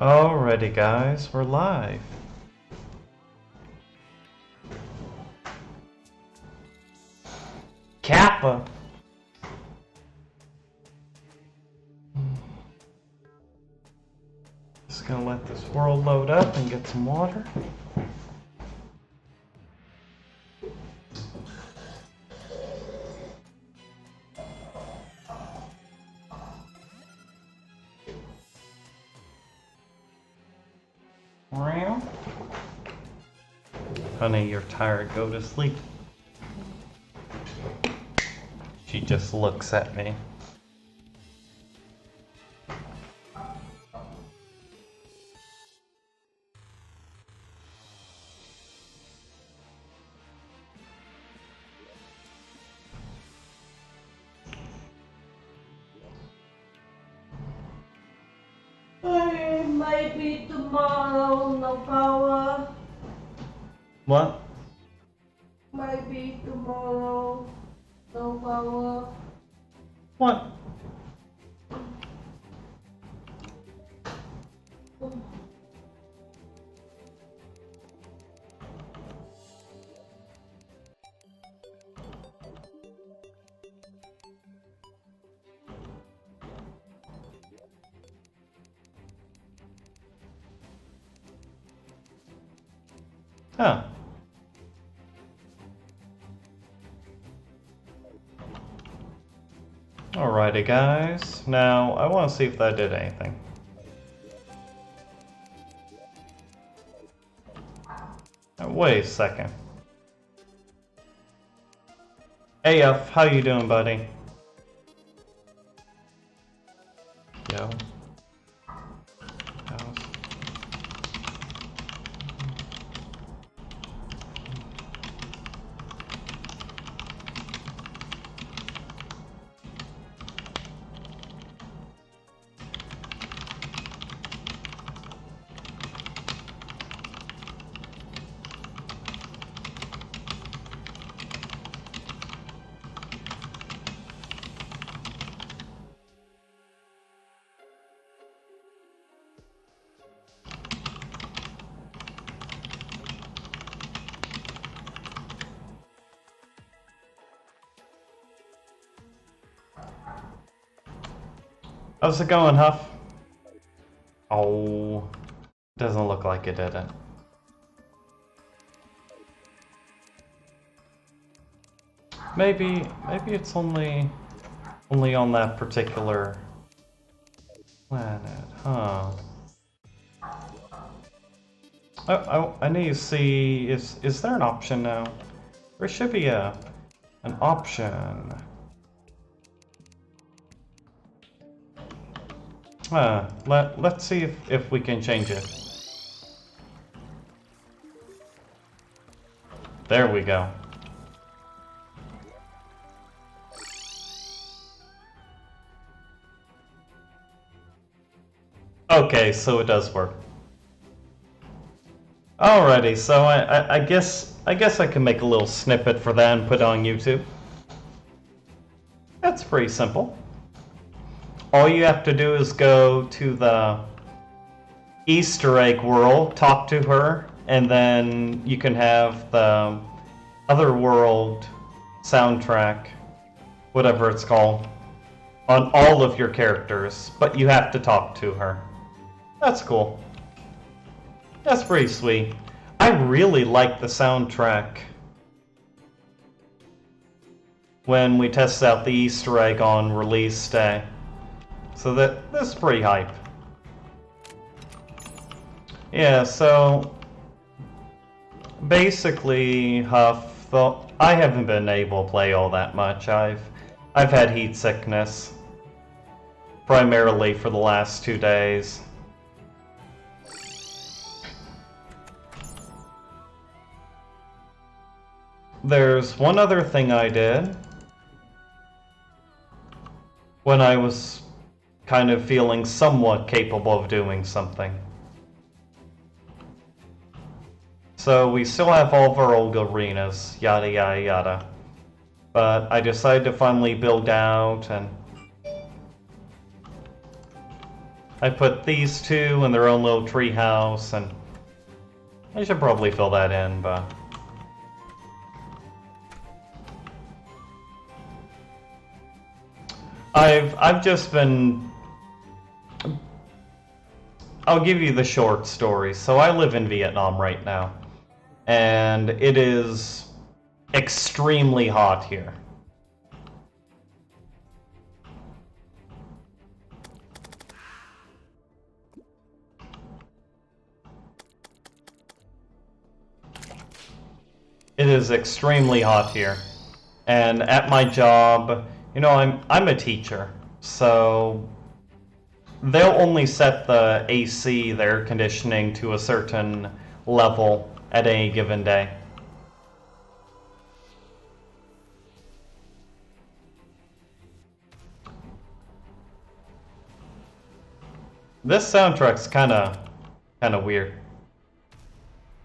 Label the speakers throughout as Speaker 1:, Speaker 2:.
Speaker 1: Alrighty guys, we're live. Kappa! Just gonna let this world load up and get some water. Honey, you're tired. Go to sleep. She just looks at me.
Speaker 2: Maybe tomorrow, no power.
Speaker 1: What?
Speaker 2: Maybe tomorrow, no power.
Speaker 1: What? Huh. Alrighty guys, now I want to see if that did anything. Wait a second. AF, how you doing, buddy? Yo. How's it going, Huff? Oh, doesn't look like it did it. Maybe it's only on that particular planet, huh? I need to see, is there an option now? There should be an option. Let's see if we can change it. There we go. Okay, so it does work. Alrighty, so I guess I can make a little snippet for that and put it on YouTube. That's pretty simple. All you have to do is go to the Easter egg world, talk to her, and then you can have the other world soundtrack, whatever it's called, on all of your characters, but you have to talk to her. That's cool. That's pretty sweet. I really like the soundtrack when we tested out the Easter egg on release day. So that's pretty hype. Yeah, so basically, Huff, I haven't been able to play all that much. I've had heat sickness, primarily for the last 2 days. There's one other thing I did when I was kind of feeling somewhat capable of doing something. So we still have all of our old arenas, yada yada yada. But I decided to finally build out and I put these two in their own little tree house, and I should probably fill that in, but... I've just been... I'll give you the short story. So I live in Vietnam right now, and it is extremely hot here. It is extremely hot here. And at my job, you know, I'm a teacher, so they'll only set the AC, the air conditioning, to a certain level at any given day. This soundtrack's kind of weird.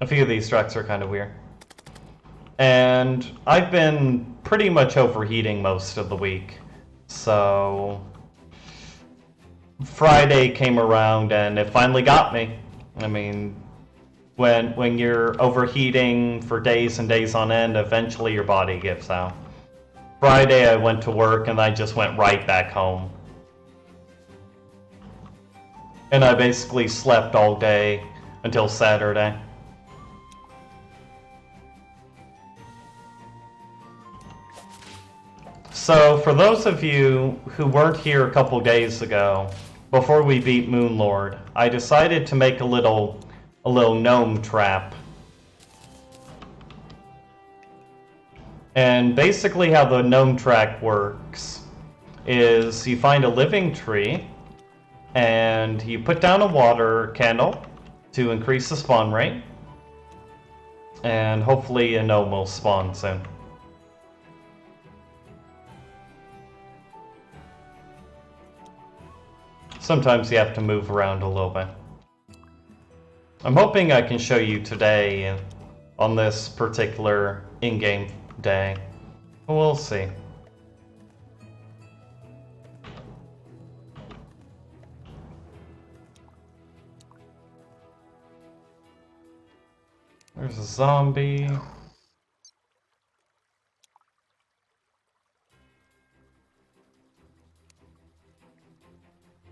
Speaker 1: A few of these tracks are kind of weird. And I've been pretty much overheating most of the week. So Friday came around and it finally got me. I mean, when you're overheating for days and days on end, eventually your body gives out. Friday I went to work and I just went right back home. And I basically slept all day until Saturday. So, for those of you who weren't here a couple days ago, before we beat Moonlord, I decided to make a little gnome trap. And basically how the gnome trap works is you find a living tree, and you put down a water candle to increase the spawn rate, and hopefully a gnome will spawn soon. Sometimes you have to move around a little bit. I'm hoping I can show you today on this particular in-game day. We'll see. There's a zombie.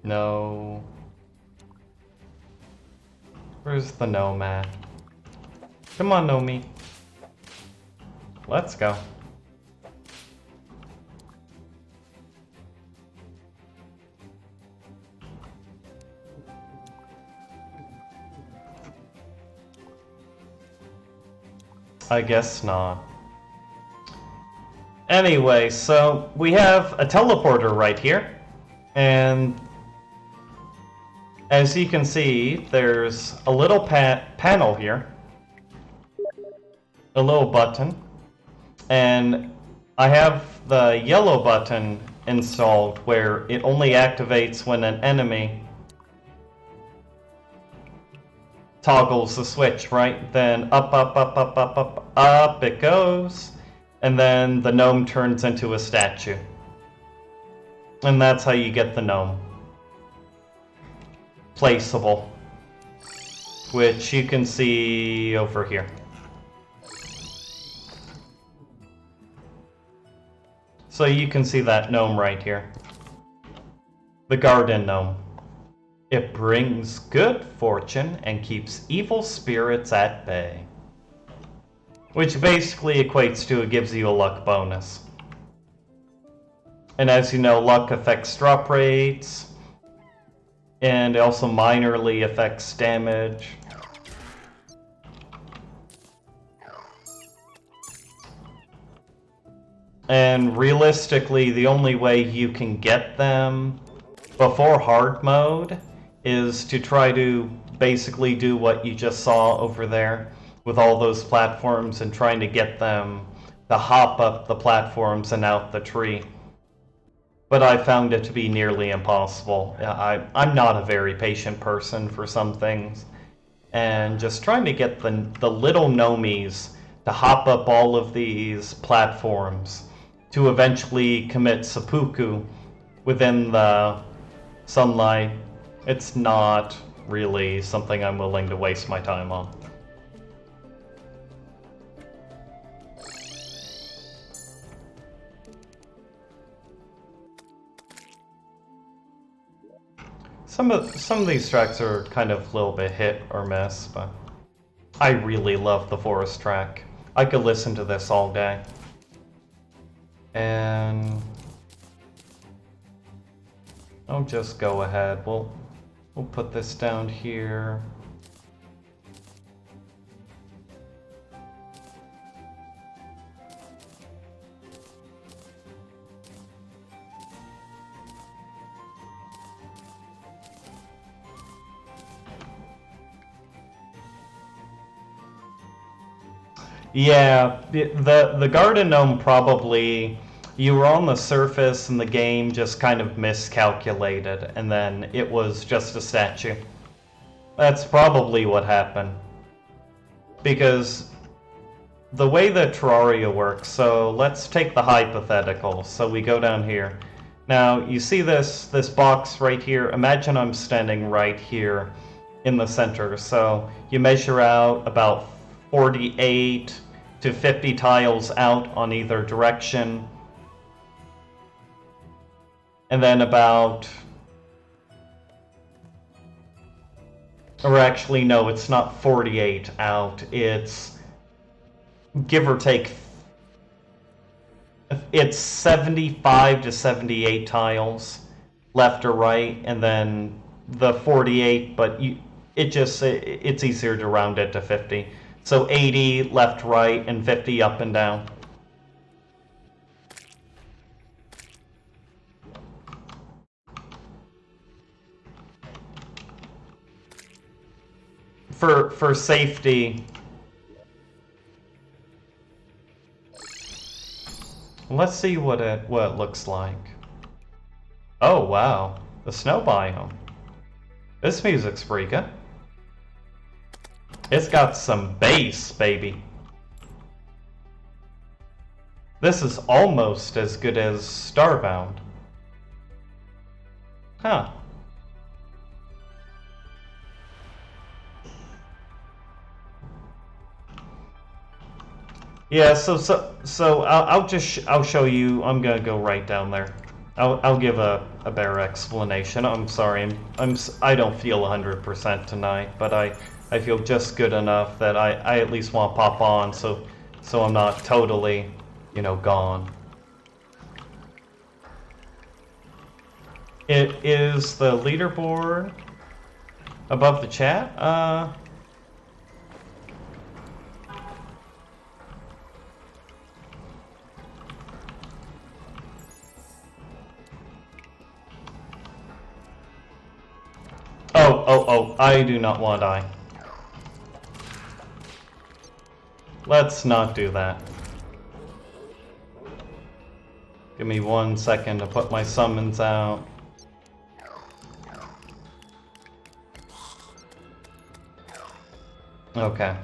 Speaker 1: No. Where's the gnome at? Come on, Nomi. Let's go. I guess not. Anyway, so we have a teleporter right here, and as you can see, there's a little panel here, a little button, and I have the yellow button installed where it only activates when an enemy toggles the switch, right? Then up it goes, and then the gnome turns into a statue. And that's how you get the gnome. Placeable, which you can see over here. So you can see that gnome right here. The garden gnome. It brings good fortune and keeps evil spirits at bay. Which basically equates to it gives you a luck bonus. And as you know, luck affects drop rates, and it also minorly affects damage. And realistically, the only way you can get them before hard mode is to try to basically do what you just saw over there with all those platforms and trying to get them to hop up the platforms and out the tree. But I found it to be nearly impossible. I'm not a very patient person for some things. And just trying to get the little gnomies to hop up all of these platforms to eventually commit seppuku within the sunlight It's not really something I'm willing to waste my time on. Some of these tracks are kind of a little bit hit or miss, but I really love the forest track. I could listen to this all day. And I'll just go ahead. We'll put this down here. Yeah, the garden gnome probably, you were on the surface and the game just kind of miscalculated, and then it was just a statue. That's probably what happened. Because the way that Terraria works, so let's take the hypothetical. So we go down here. Now, you see this box right here? Imagine I'm standing right here in the center. So you measure out about 48 to 50 tiles out on either direction. And then about... Or actually, no, it's not 48 out. It's, give or take, it's 75 to 78 tiles left or right, and then the 48, but it's easier to round it to 50. So 80 left, right, and 50 up and down. For safety, let's see what it looks like. Oh wow, the snow biome. This music's pretty good. It's got some bass, baby. This is almost as good as Starbound. Huh. Yeah, so I'll show you. I'm gonna go right down there. I'll give a better explanation. I'm sorry. I don't feel 100% tonight, but I feel just good enough that I at least want to pop on, so I'm not totally, gone. It is the leaderboard above the chat. Oh, I do not want to die. Let's not do that. Give me 1 second to put my summons out. Okay.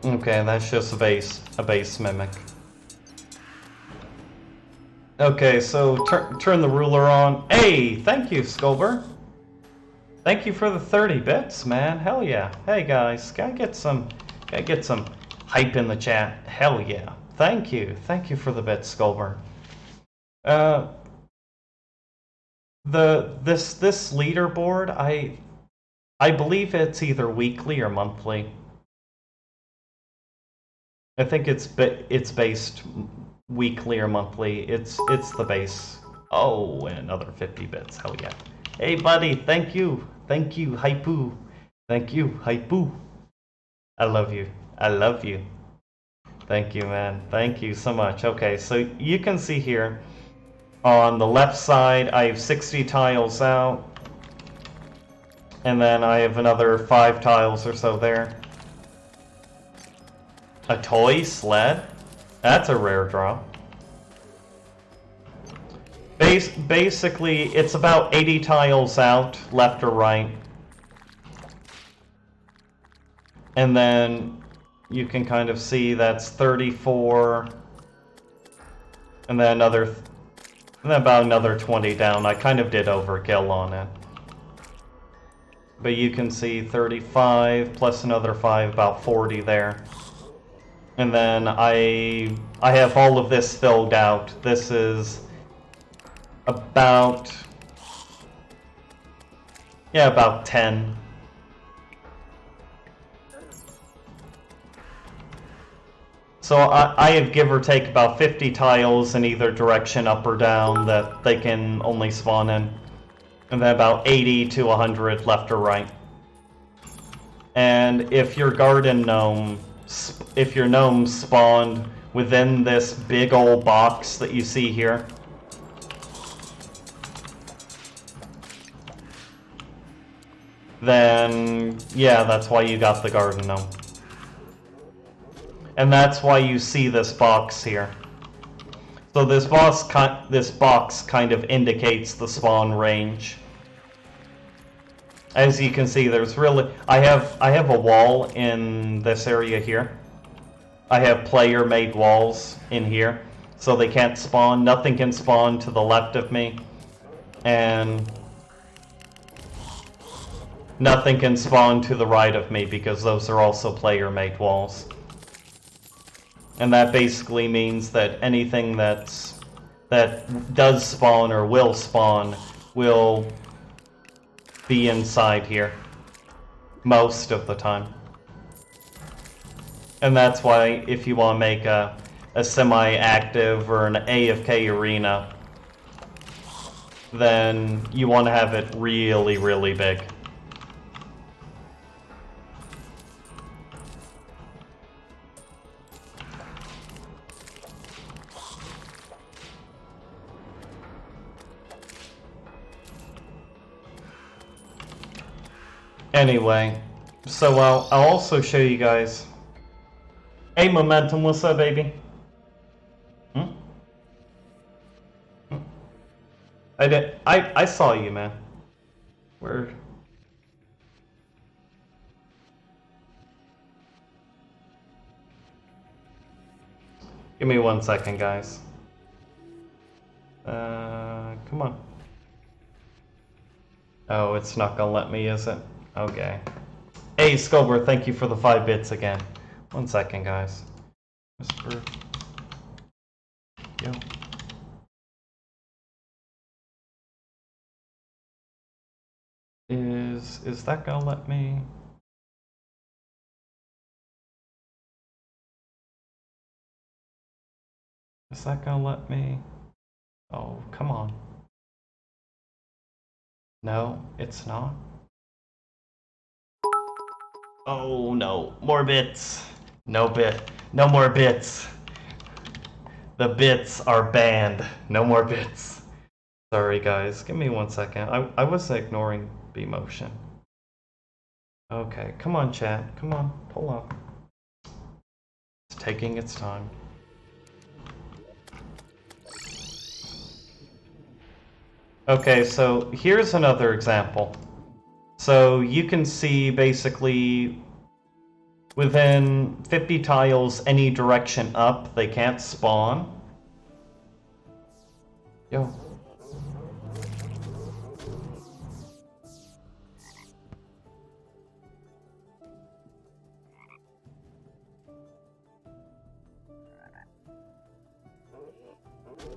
Speaker 1: Okay, that's just a base mimic. Okay, so turn the ruler on. Hey, thank you, Sculber. Thank you for the 30 bits, man. Hell yeah. Hey guys, gotta get some hype in the chat. Hell yeah. Thank you for the bits, Sculber. This leaderboard, I believe it's either weekly or monthly. I think it's based weekly or monthly. It's the base. Oh, and another 50 bits. Hell yeah. Hey buddy, thank you, Haipu. Thank you, Haipu. I love you. Thank you, man. Thank you so much. Okay, so you can see here on the left side I have 60 tiles out, and then I have another 5 tiles or so there. A toy sled? That's a rare draw. Basically, it's about 80 tiles out, left or right. And then you can kind of see that's 34. And then another And then about another 20 down. I kind of did overkill on it. But you can see 35 plus another 5, about 40 there. And then I have all of this filled out. This is about, yeah, about 10. So I have give or take about 50 tiles in either direction, up or down, that they can only spawn in. And then about 80 to 100 left or right. And if your garden gnome, if your gnome spawned within this big old box that you see here, then yeah, that's why you got the garden gnome. And that's why you see this box here. So this box kind of indicates the spawn range. As you can see, there's really I have a wall in this area here. I have player-made walls in here, so they can't spawn. Nothing can spawn to the left of me, and nothing can spawn to the right of me because those are also player-made walls. And that basically means that anything that does spawn or will spawn will be inside here most of the time. And that's why if you want to make a semi-active or an AFK arena, then you want to have it really, really big. Anyway, so I'll also show you guys. Hey, Momentum, what's up, baby? I saw you, man. Where? Give me 1 second, guys. Come on. Oh, it's not gonna let me, is it? Okay. Hey, Sculber, thank you for the 5 bits again. 1 second, guys. Whisper. Yo. Is that gonna let me? Is that gonna let me? Oh, come on. No, it's not. Oh no, more bits. No more bits. The bits are banned. No more bits. Sorry guys, give me 1 second. I was ignoring B-motion. Okay, come on chat, come on, pull up. It's taking its time. Okay, so here's another example. So you can see basically within 50 tiles any direction up, they can't spawn. Yo.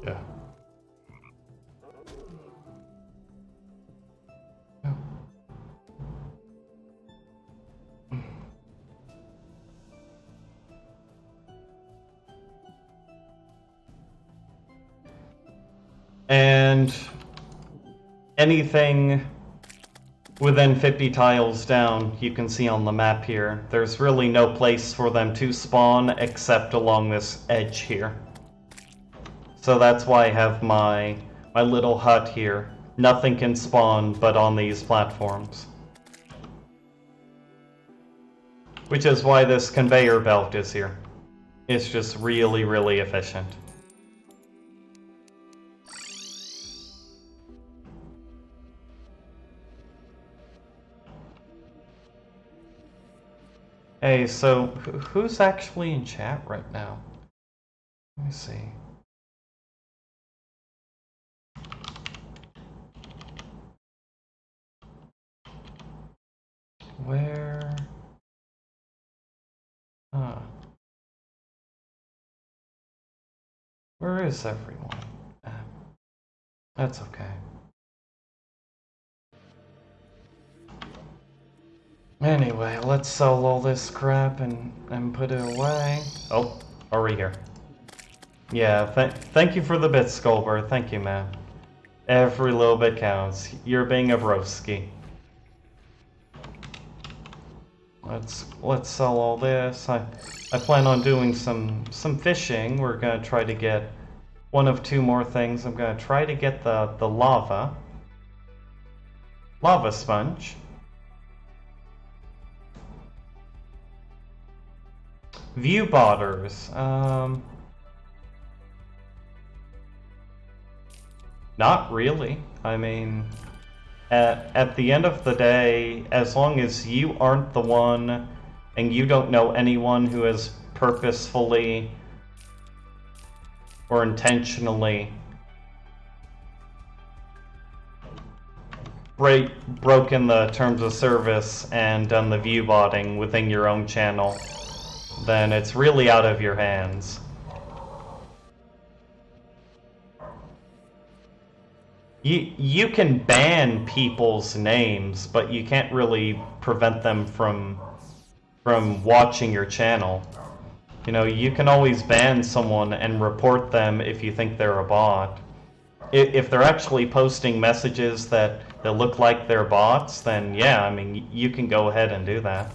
Speaker 1: Yeah. And anything within 50 tiles down, you can see on the map here, there's really no place for them to spawn except along this edge here. So that's why I have my little hut here. Nothing can spawn but on these platforms. Which is why this conveyor belt is here. It's just really, really efficient. Hey, so who's actually in chat right now? Let me see. Where? Huh. Where is everyone? That's okay. Anyway, let's sell all this crap and put it away. Oh, are we here? Yeah, thank you for the bits, Skullbird. Thank you, man. Every little bit counts. You're being a broski. Let's sell all this. I plan on doing some fishing. We're gonna try to get one of two more things. I'm gonna try to get the lava sponge. View botters. Not really. I mean, at the end of the day, as long as you aren't the one and you don't know anyone who has purposefully or intentionally broken the terms of service and done the view botting within your own channel, then it's really out of your hands. You can ban people's names, but you can't really prevent them from watching your channel. You know, you can always ban someone and report them if you think they're a bot. If they're actually posting messages that look like they're bots, then yeah, I mean, you can go ahead and do that.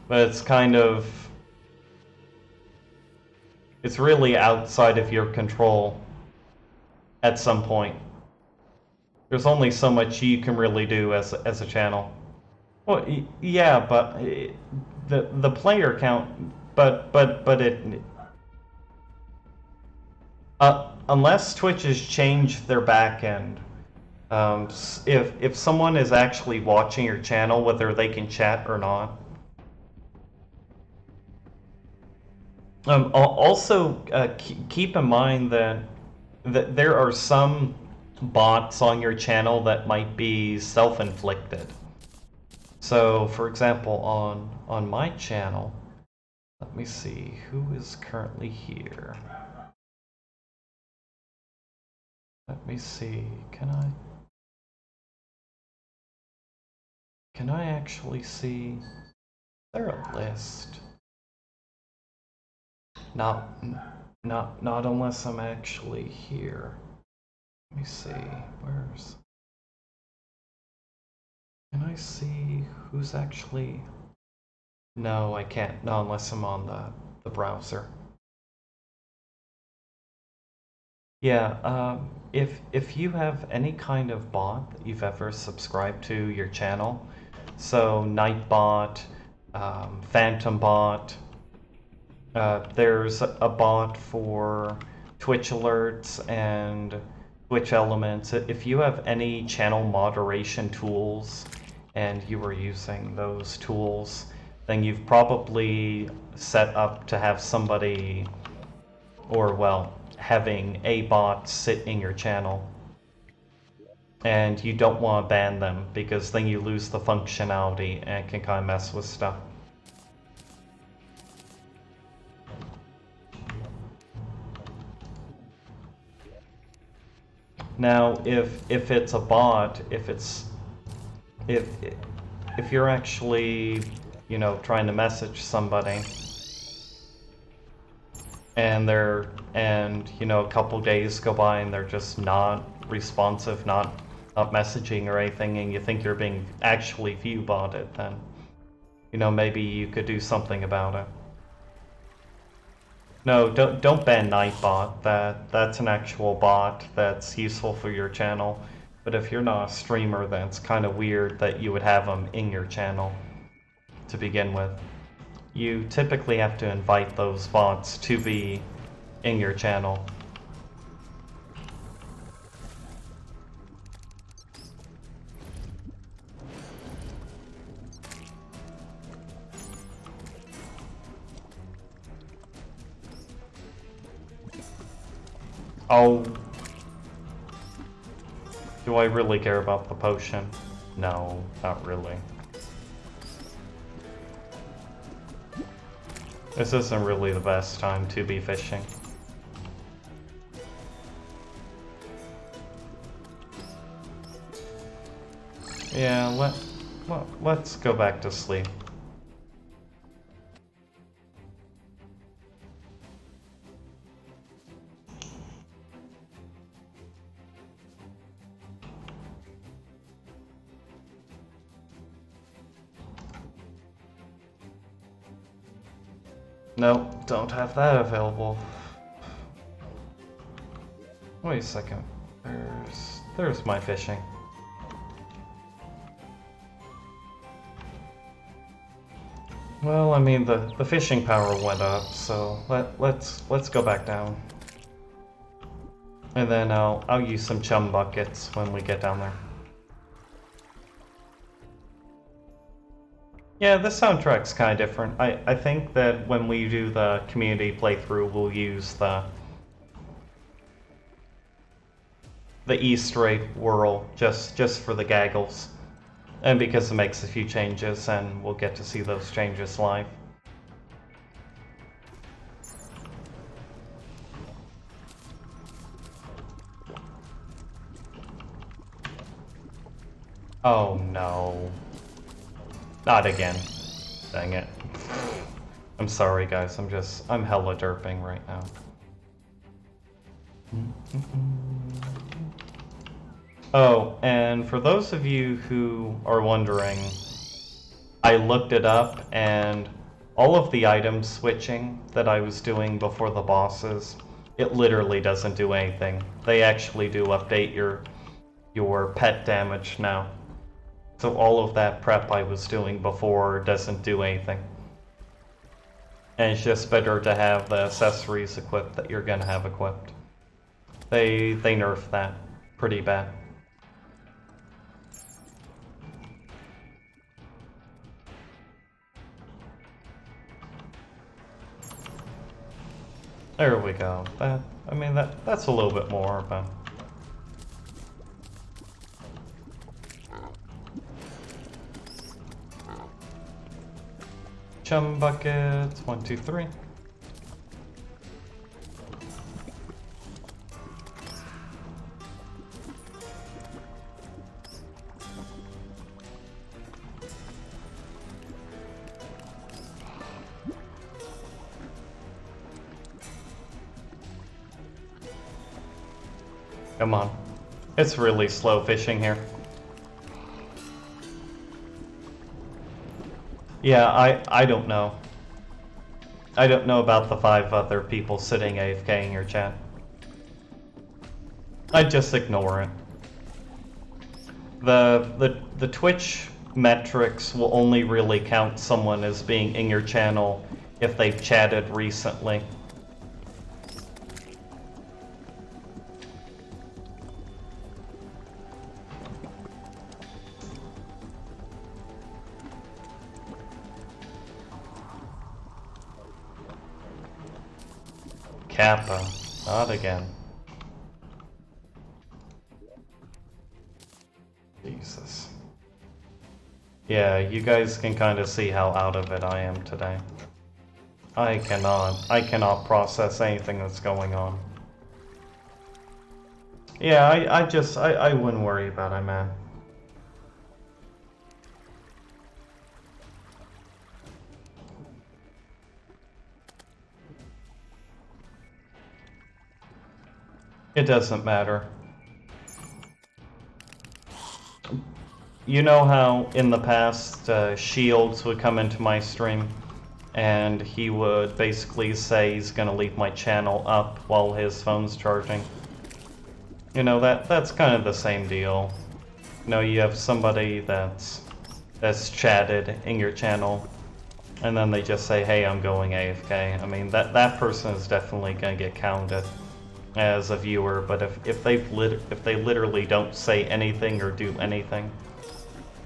Speaker 1: But it's kind of... it's really outside of your control at some point. There's only so much you can really do as a channel. Well, yeah, but the player count, but it unless Twitch has changed their backend, if someone is actually watching your channel, whether they can chat or not. Also, keep in mind that there are some bots on your channel that might be self-inflicted. So, for example, on my channel, let me see, who is currently here? Let me see, can I actually see, is there a list? Not unless I'm actually here. Let me see, can I see who's actually... No, I can't. No, unless I'm on the browser. Yeah, if you have any kind of bot that you've ever subscribed to your channel, so Nightbot, Phantom Bot, there's a bot for Twitch alerts and Twitch elements. If you have any channel moderation tools and you were using those tools, then you've probably set up to have somebody, or well, having a bot sit in your channel. And you don't want to ban them, because then you lose the functionality and it can kind of mess with stuff. Now, if it's a bot, if you're actually, you know, trying to message somebody, and you know, a couple days go by and they're just not responsive, not messaging or anything, and you think you're being actually view botted, then, you know, maybe you could do something about it. No, don't ban Nightbot. That's an actual bot that's useful for your channel. But if you're not a streamer, then it's kind of weird that you would have them in your channel to begin with. You typically have to invite those bots to be in your channel. Oh. Do I really care about the potion? No, not really. This isn't really the best time to be fishing. Yeah, let's go back to sleep. Nope, don't have that available. Wait a second. There's my fishing. Well, I mean the fishing power went up, so let's go back down. And then I'll use some chum buckets when we get down there. Yeah, the soundtrack's kind of different. I think that when we do the community playthrough, we'll use the Easter egg whirl just for the gaggles. And because it makes a few changes, and we'll get to see those changes live. Oh no. Not again. Dang it. I'm sorry guys, I'm hella derping right now. Oh, and for those of you who are wondering, I looked it up and all of the item switching that I was doing before the bosses, it literally doesn't do anything. They actually do update your pet damage now. So all of that prep I was doing before doesn't do anything. And it's just better to have the accessories equipped that you're gonna have equipped. They nerfed that pretty bad. There we go. That's a little bit more, but chum buckets, 1, 2, 3. Come on. It's really slow fishing here. Yeah, I don't know. I don't know about the 5 other people sitting AFK in your chat. I'd just ignore it. The Twitch metrics will only really count someone as being in your channel if they've chatted recently. Kappa, not again. Jesus. Yeah, you guys can kind of see how out of it I am today. I cannot process anything that's going on. Yeah, I wouldn't worry about it, man. It doesn't matter. You know how in the past Shields would come into my stream and he would basically say he's gonna leave my channel up while his phone's charging? You know, that's kind of the same deal. You know, you have somebody that's chatted in your channel and then they just say, hey, I'm going AFK. I mean, that person is definitely gonna get counted as a viewer, but if they literally don't say anything or do anything,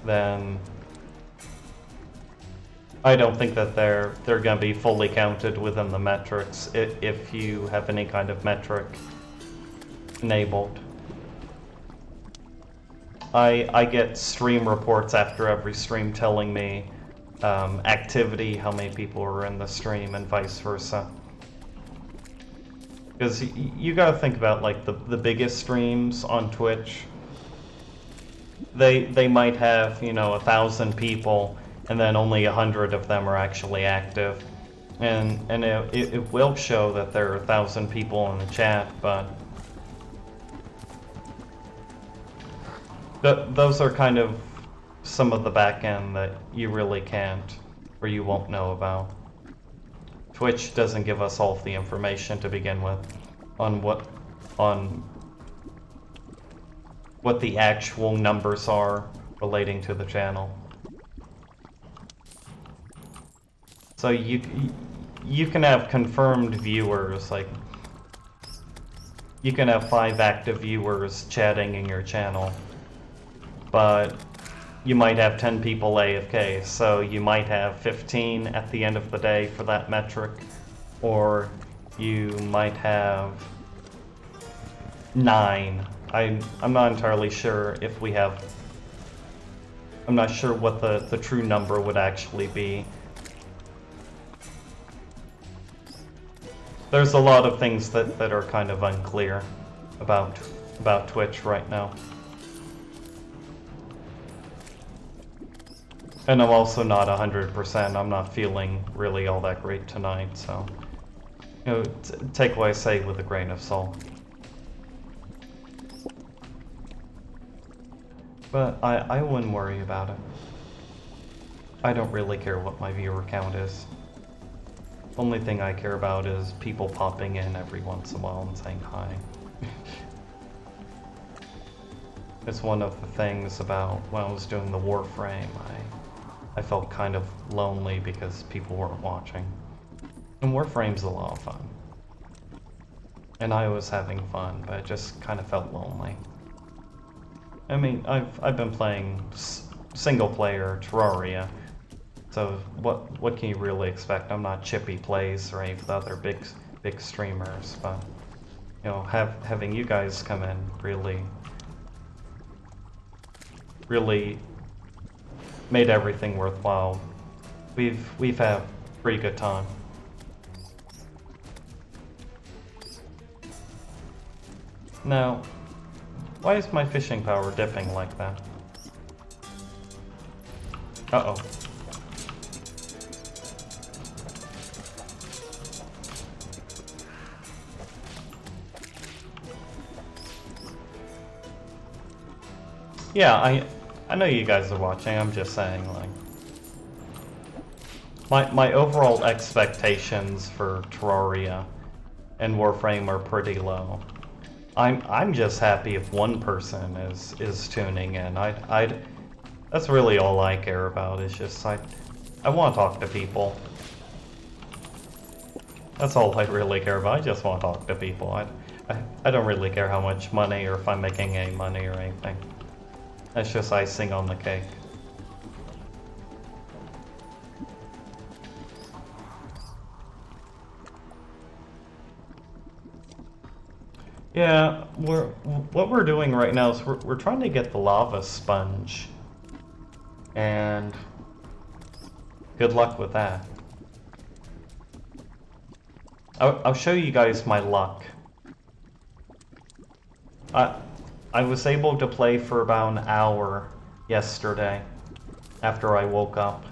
Speaker 1: then I don't think that they're going to be fully counted within the metrics if you have any kind of metric enabled. I get stream reports after every stream telling me activity, how many people are in the stream, and vice versa. Because you gotta think about, like, the biggest streams on Twitch. They might have, 1,000 people, and then only 100 of them are actually active. And it will show that there are 1,000 people in the chat, but those are kind of some of the back end that you really can't, or you won't know about. Twitch doesn't give us all of the information to begin with on what the actual numbers are relating to the channel. So you can have confirmed viewers, like you can have 5 active viewers chatting in your channel, but you might have 10 people AFK, so you might have 15 at the end of the day for that metric, or you might have 9. I'm not entirely sure if we have... I'm not sure what the true number would actually be. There's a lot of things that are kind of unclear about Twitch right now. And I'm also not 100%. I'm not feeling really all that great tonight, so take what I say with a grain of salt. But I wouldn't worry about it. I don't really care what my viewer count is. Only thing I care about is people popping in every once in a while and saying hi. It's one of the things about when I was doing the Warframe, I felt kind of lonely because people weren't watching. And Warframe's a lot of fun. And I was having fun, but I just kind of felt lonely. I mean, I've been playing single player Terraria, so what can you really expect? I'm not Chippy Plays or any of the other big streamers, but having you guys come in really made everything worthwhile. We've had a pretty good time. Now, why is my fishing power dipping like that? Uh-oh. Yeah, I know you guys are watching. I'm just saying, like, my overall expectations for Terraria and Warframe are pretty low. I'm just happy if one person is tuning in. That's really all I care about. Is just I want to talk to people. That's all I really care about. I just want to talk to people. I don't really care how much money or if I'm making any money or anything. That's just icing on the cake. Yeah, what we're doing right now is we're trying to get the lava sponge, and good luck with that. I'll show you guys my luck. I was able to play for about an hour yesterday after I woke up.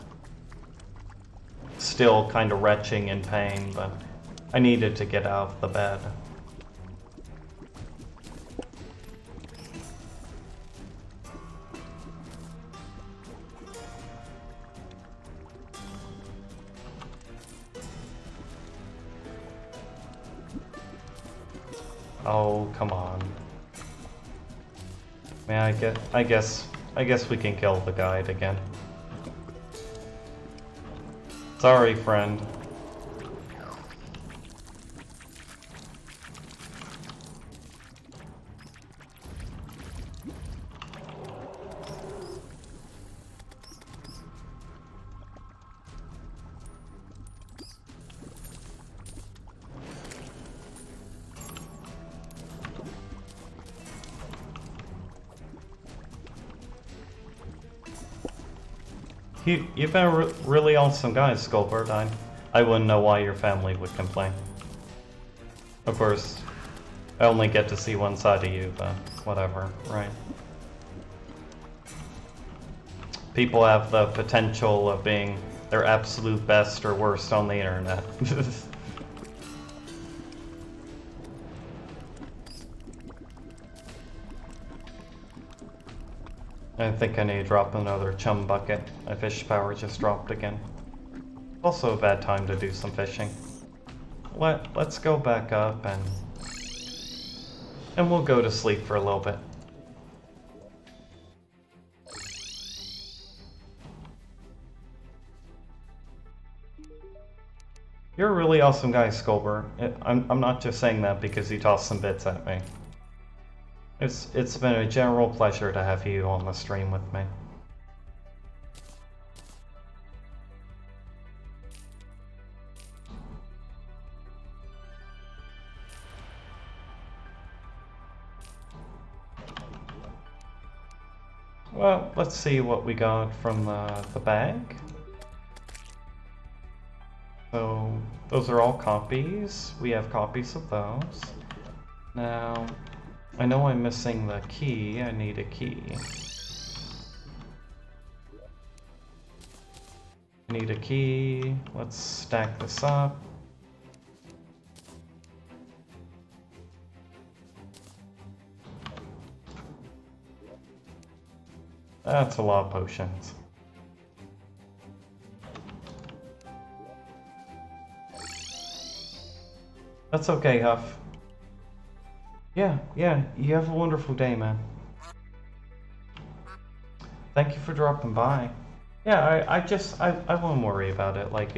Speaker 1: Still kind of retching in pain, but I needed to get out of the bed. Oh, come on. Man, I guess we can kill the guide again. Sorry, friend. You've been a really awesome guy, Skullbird. I wouldn't know why your family would complain. Of course, I only get to see one side of you, but whatever, right? People have the potential of being their absolute best or worst on the internet. I think I need to drop another chum bucket. My fish power just dropped again. Also a bad time to do some fishing. Let's go back up and we'll go to sleep for a little bit. You're a really awesome guy, Skulber. I'm not just saying that because you tossed some bits at me. It's been a general pleasure to have you on the stream with me. Well, let's see what we got from the bag. So, those are all copies. We have copies of those. Now, I know I'm missing the key. I need a key. I need a key. Let's stack this up. That's a lot of potions. That's okay, Huff. Yeah, you have a wonderful day, man. Thank you for dropping by. Yeah, I won't worry about it. Like,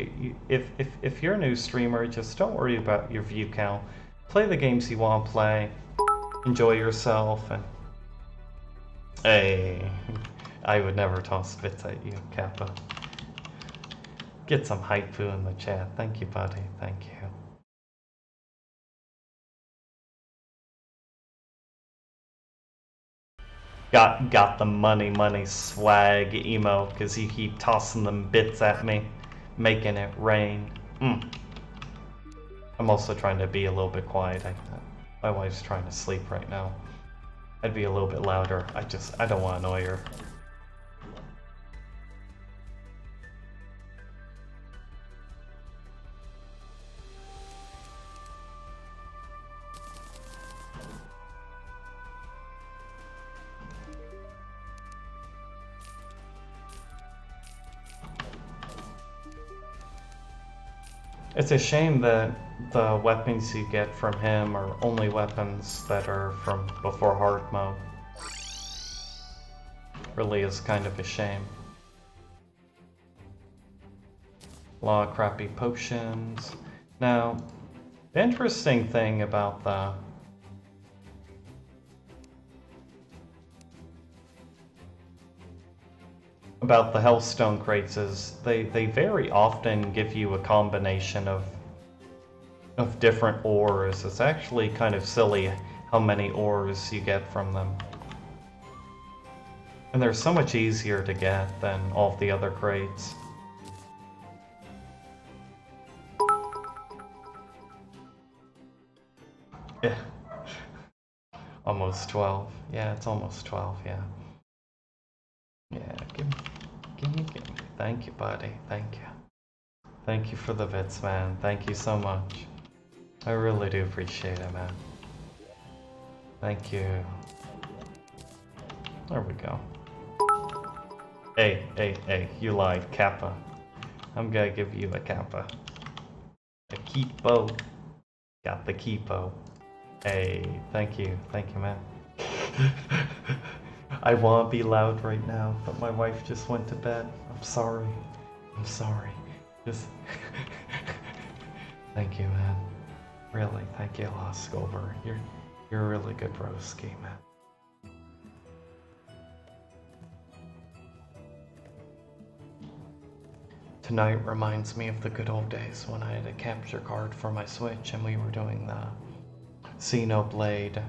Speaker 1: if you're a new streamer, just don't worry about your view count. Play the games you want to play. Enjoy yourself, and... Hey, I would never toss bits at you, Kappa. Get some haiku in the chat. Thank you, buddy. Thank you. Got the money swag emo, because you keep tossing them bits at me, making it rain. I'm also trying to be a little bit quiet. My wife's trying to sleep right now. I'd be a little bit louder. I don't want to annoy her. It's a shame that the weapons you get from him are only weapons that are from before Hardmode. Really is kind of a shame. A lot of crappy potions. Now, the interesting thing about the Hellstone crates is they very often give you a combination of different ores. It's actually kind of silly how many ores you get from them. And they're so much easier to get than all of the other crates. Yeah. Almost 12. Yeah, it's almost 12, yeah. Yeah, give me. Thank you, buddy. Thank you. Thank you for the bits, man. Thank you so much. I really do appreciate it, man. Thank you. There we go. Hey, you lied, Kappa. I'm gonna give you a Kappa. A Keepo. Got the Keepo. Hey, thank you, man. I want to be loud right now, but my wife just went to bed. I'm sorry. Just thank you, man. Really, thank you a lot, Skulber. You're a really good broski, man. Tonight reminds me of the good old days when I had a capture card for my Switch and we were doing the Xenoblade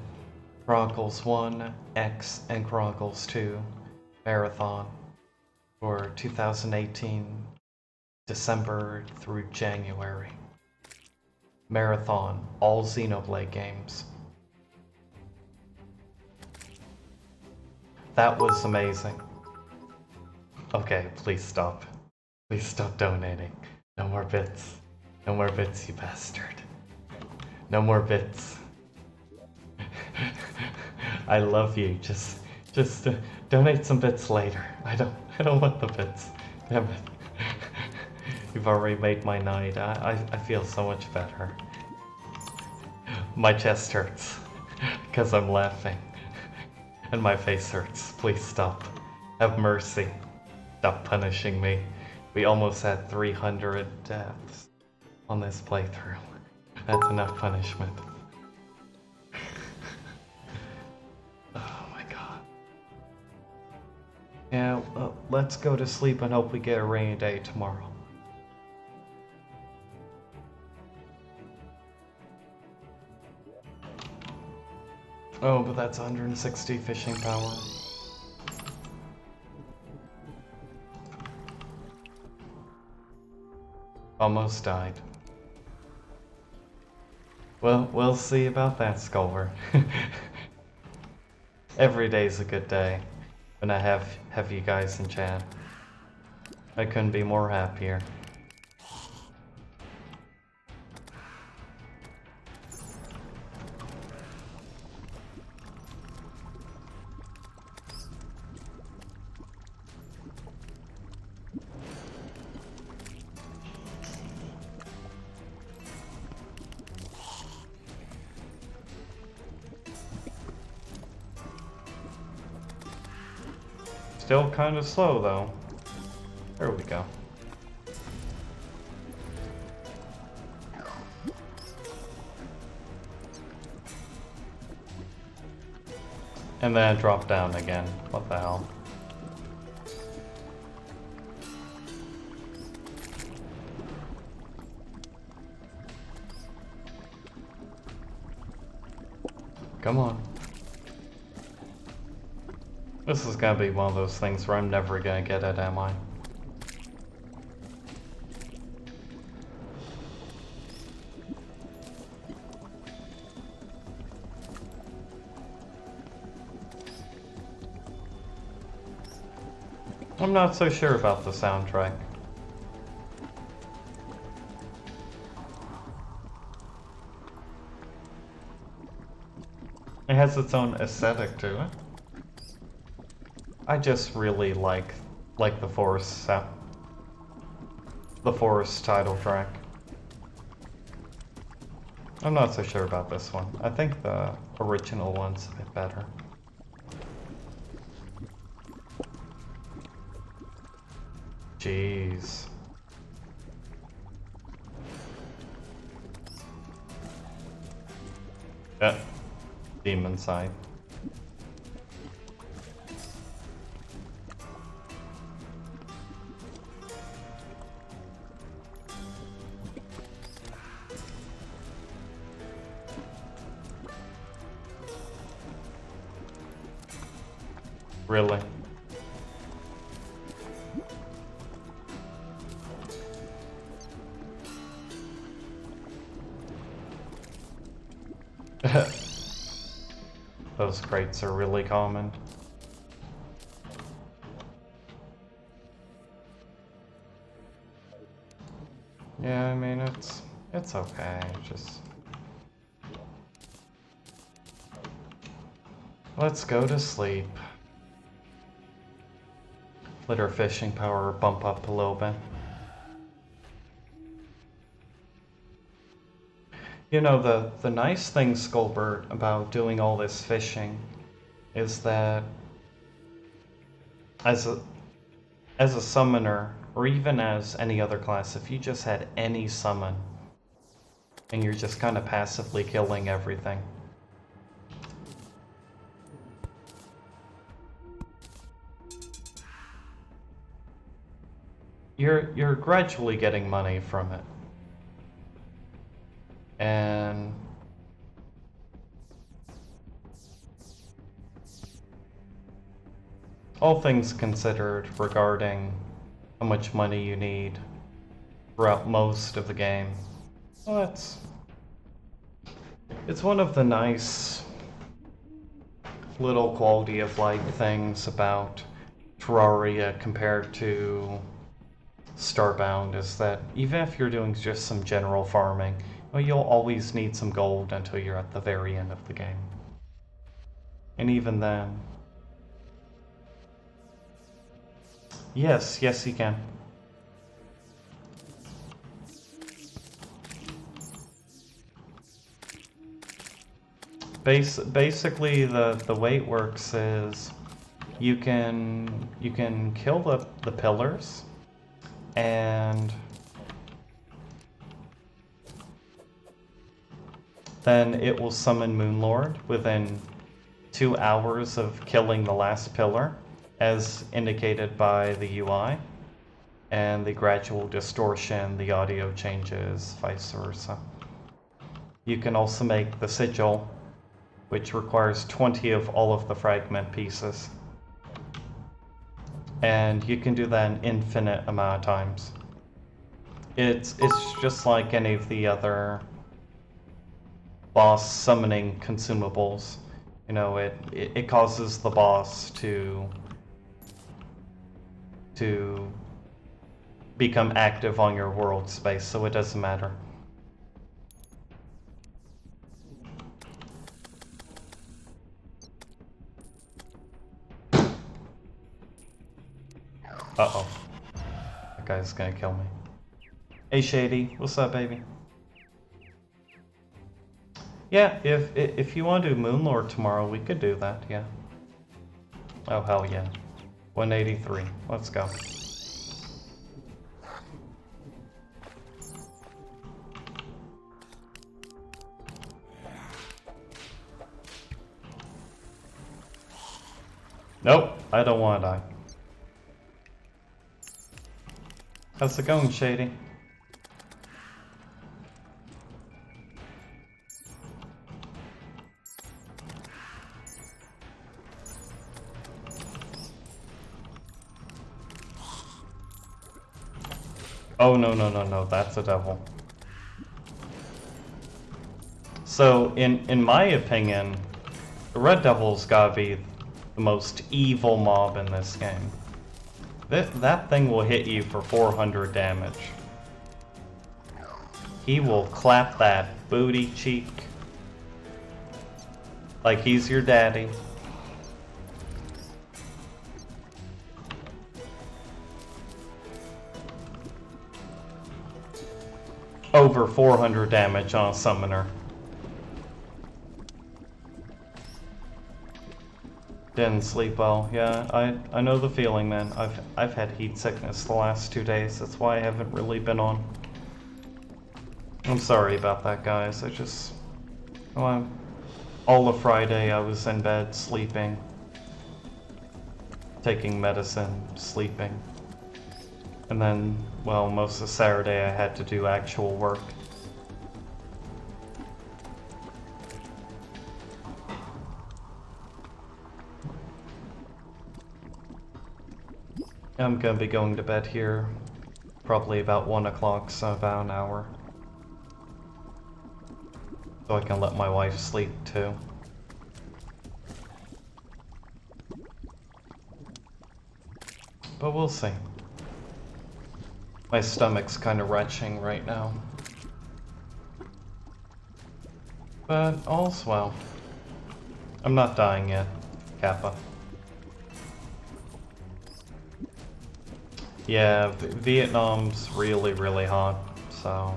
Speaker 1: Chronicles 1, X, and Chronicles 2 marathon, for 2018, December through January. Marathon, all Xenoblade games. That was amazing. Okay, please stop. Please stop donating. No more bits. No more bits, you bastard. No more bits. I love you. Just donate some bits later. I don't want the bits. Damn it. You've already made my night. I feel so much better. My chest hurts because I'm laughing. And my face hurts. Please stop. Have mercy. Stop punishing me. We almost had 300 deaths on this playthrough. That's enough punishment. Oh my god. Yeah, let's go to sleep and hope we get a rainy day tomorrow. Oh, but that's 160 fishing power. Almost died. Well, we'll see about that, Skulver. Every day's a good day when I have you guys in chat. I couldn't be more happier. Still kind of slow though. There we go. And then drop down again. What the hell? Come on. This is gonna be one of those things where I'm never gonna get it, am I? I'm not so sure about the soundtrack. It has its own aesthetic to it. I just really like the forest title track. I'm not so sure about this one. I think the original one's a bit better. Jeez. Demon side. Really? Those crates are really common. Yeah, I mean it's okay. Just let's go to sleep. Let our fishing power bump up a little bit. You know, the nice thing, Skullbird, about doing all this fishing is that as a summoner, or even as any other class, if you just had any summon and you're just kind of passively killing everything, you're gradually getting money from it. And all things considered regarding how much money you need throughout most of the game, well, it's one of the nice little quality of life things about Terraria compared to Starbound is that even if you're doing just some general farming, well, you'll always need some gold until you're at the very end of the game. And even then... Yes, yes you can. Basically, the way it works is you can kill the pillars, and then it will summon Moonlord within 2 hours of killing the last pillar, as indicated by the UI, and the gradual distortion, the audio changes, vice versa. You can also make the sigil, which requires 20 of all of the fragment pieces. And you can do that an infinite amount of times. It's just like any of the other boss summoning consumables. You know, it causes the boss to become active on your world space, so it doesn't matter. Uh-oh. That guy's gonna kill me. Hey Shady, what's up, baby? Yeah, if you want to do Moonlord tomorrow, we could do that, yeah. Oh, hell yeah. 183. Let's go. Nope, I don't want to die. How's it going, Shady? Oh, no, that's a devil. So, in my opinion, the Red Devil's gotta be the most evil mob in this game. That thing will hit you for 400 damage. He will clap that booty cheek like he's your daddy. Over 400 damage on a summoner. Didn't sleep well. Yeah, I know the feeling, man. I've had heat sickness the last 2 days. That's why I haven't really been on. I'm sorry about that, guys. All of Friday I was in bed sleeping, taking medicine, sleeping. And then, well, most of Saturday I had to do actual work. I'm gonna be going to bed here probably about 1 o'clock, so about an hour. So I can let my wife sleep too. But we'll see. My stomach's kind of retching right now. But all's well. I'm not dying yet, Kappa. Yeah, Vietnam's really, really hot, so...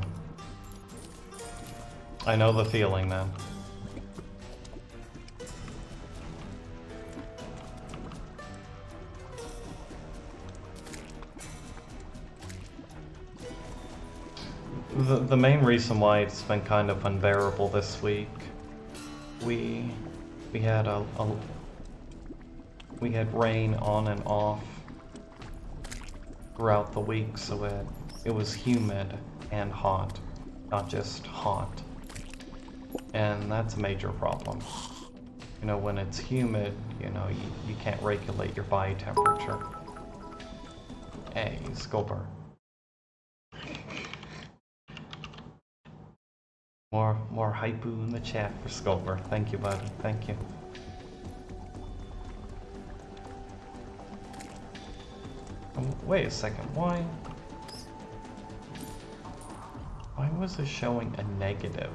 Speaker 1: I know the feeling, man. The main reason why it's been kind of unbearable this week, we had we had rain on and off throughout the week, so it was humid and hot, not just hot. And that's a major problem. You know, when it's humid, you know, you can't regulate your body temperature. Hey, Sculper. More hypoo in the chat for Sculper. Thank you, buddy. Thank you. Wait a second, why was it showing a negative?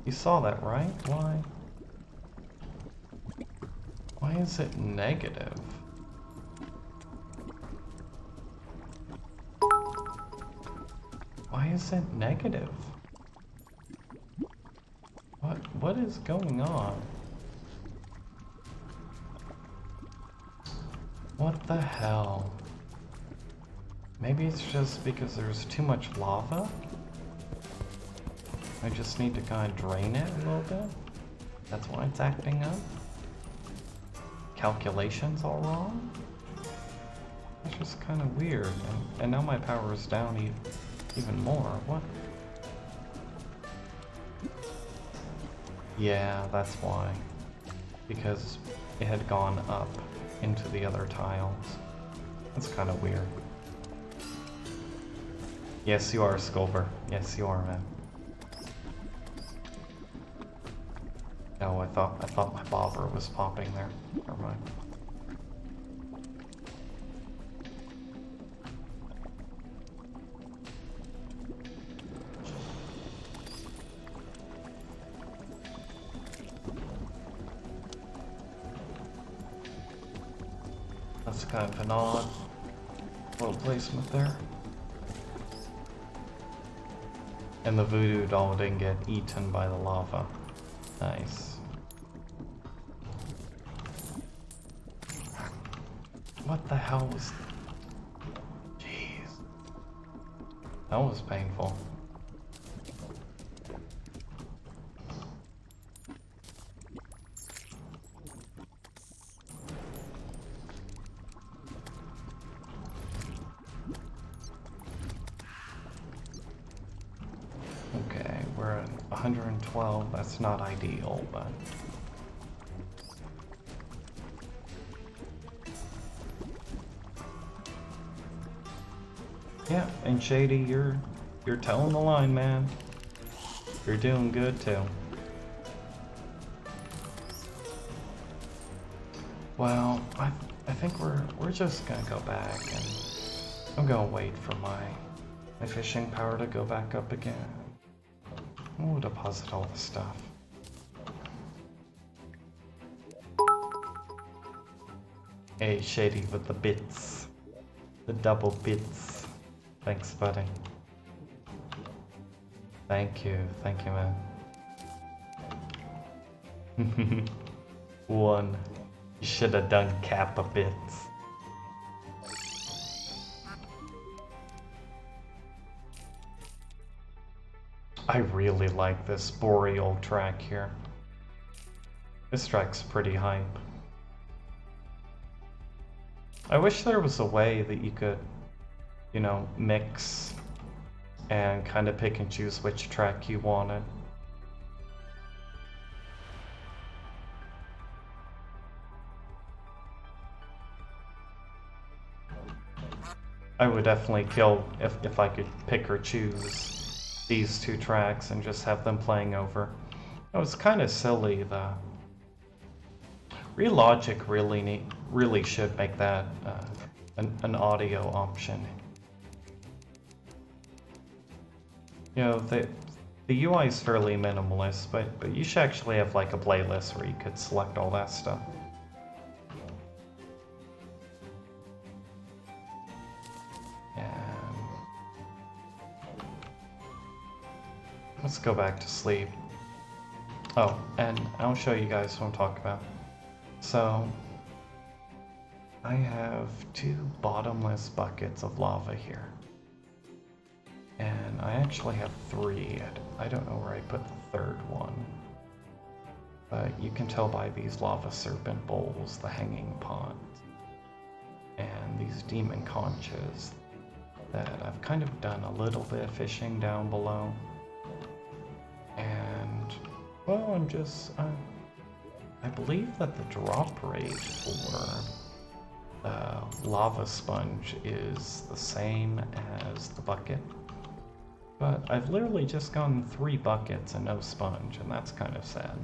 Speaker 1: You saw that, right? Why is it negative? Why is it negative? What is going on? What the hell? Maybe it's just because there's too much lava? I just need to kind of drain it a little bit? That's why it's acting up? Calculations all wrong? It's just kind of weird. And now my power is down even more. What? Yeah, that's why. Because it had gone up into the other tiles. That's kind of weird. Yes, you are, Sculper. Yes, you are, man. No, I thought my bobber was popping there. Never mind. That's kind of an odd little placement there. And the voodoo doll didn't get eaten by the lava. Nice. What the hell was... Jeez. That was painful. Okay, we're at 112. That's not ideal, but... Yeah, and Shady, you're telling the line, man. You're doing good too. Well, I think we're just gonna go back, and I'm gonna wait for my fishing power to go back up again. We'll deposit all the stuff. Hey, Shady with the bits. The double bits. Thanks, buddy. Thank you, man. One. You should have done Kappa bits. I really like this boreal track here. This track's pretty hype. I wish there was a way that you could, you know, mix and kind of pick and choose which track you wanted. I would definitely kill if I could pick or choose these two tracks and just have them playing over. It was kind of silly. The Relogic really should make that an audio option. You know, the UI is fairly minimalist, but you should actually have like a playlist where you could select all that stuff. And let's go back to sleep. Oh, and I'll show you guys what I'm talking about. So, I have 2 bottomless buckets of lava here. And I actually have 3. I don't know where I put the 3rd one. But you can tell by these lava serpent bowls, the hanging ponds, and these demon conches that I've kind of done a little bit of fishing down below. And Well, I believe that the drop rate for lava sponge is the same as the bucket. But I've literally just gotten 3 buckets and no sponge, and that's kind of sad.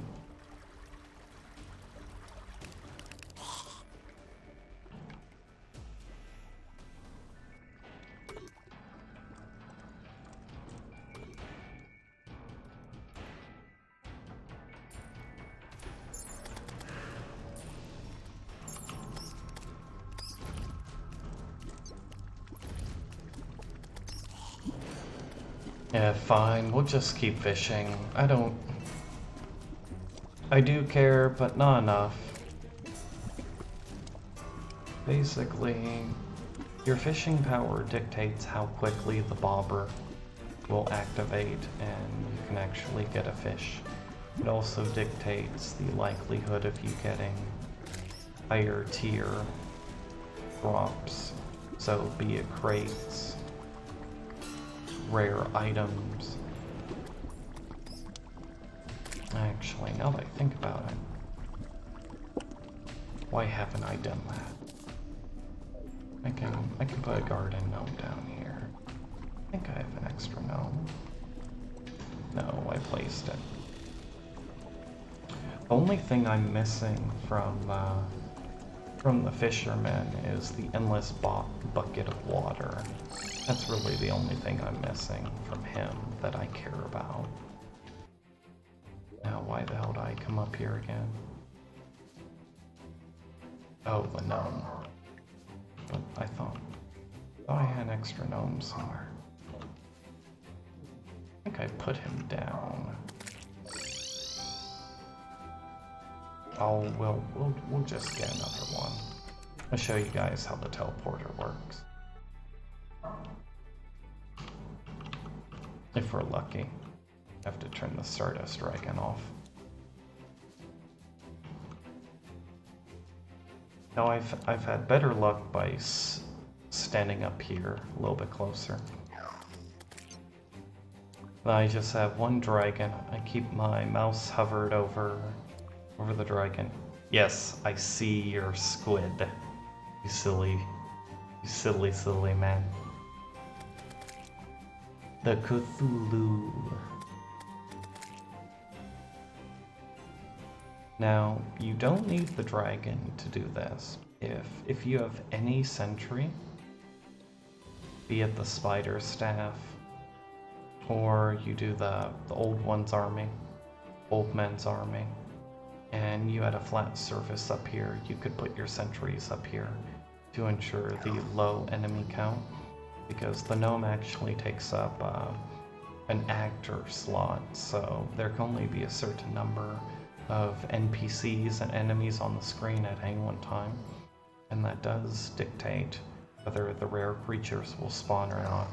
Speaker 1: Yeah, fine, we'll just keep fishing. I do care, but not enough. Basically, your fishing power dictates how quickly the bobber will activate and you can actually get a fish. It also dictates the likelihood of you getting higher tier drops, so be it crates, rare items. Actually, now that I think about it, why haven't I done that? I can put a garden gnome down here. I think I have an extra gnome. No, I placed it. The only thing I'm missing from the fisherman is the endless bucket of water. That's really the only thing I'm missing from him that I care about. Now, why the hell did I come up here again? Oh, the gnome. But I thought I had an extra gnome somewhere. I think I put him down. Oh, well, we'll just get another one. I'll show you guys how the teleporter works. If we're lucky. I have to turn the Stardust Dragon off. Now I've had better luck by standing up here a little bit closer. I just have one dragon. I keep my mouse hovered over the dragon. Yes, I see your squid. You silly man. The Cthulhu. Now, you don't need the dragon to do this. If you have any sentry, be it the spider staff, or you do the old men's army, and you had a flat surface up here, you could put your sentries up here to ensure the low enemy count, because the gnome actually takes up an actor slot, so there can only be a certain number of NPCs and enemies on the screen at any one time, and that does dictate whether the rare creatures will spawn or not.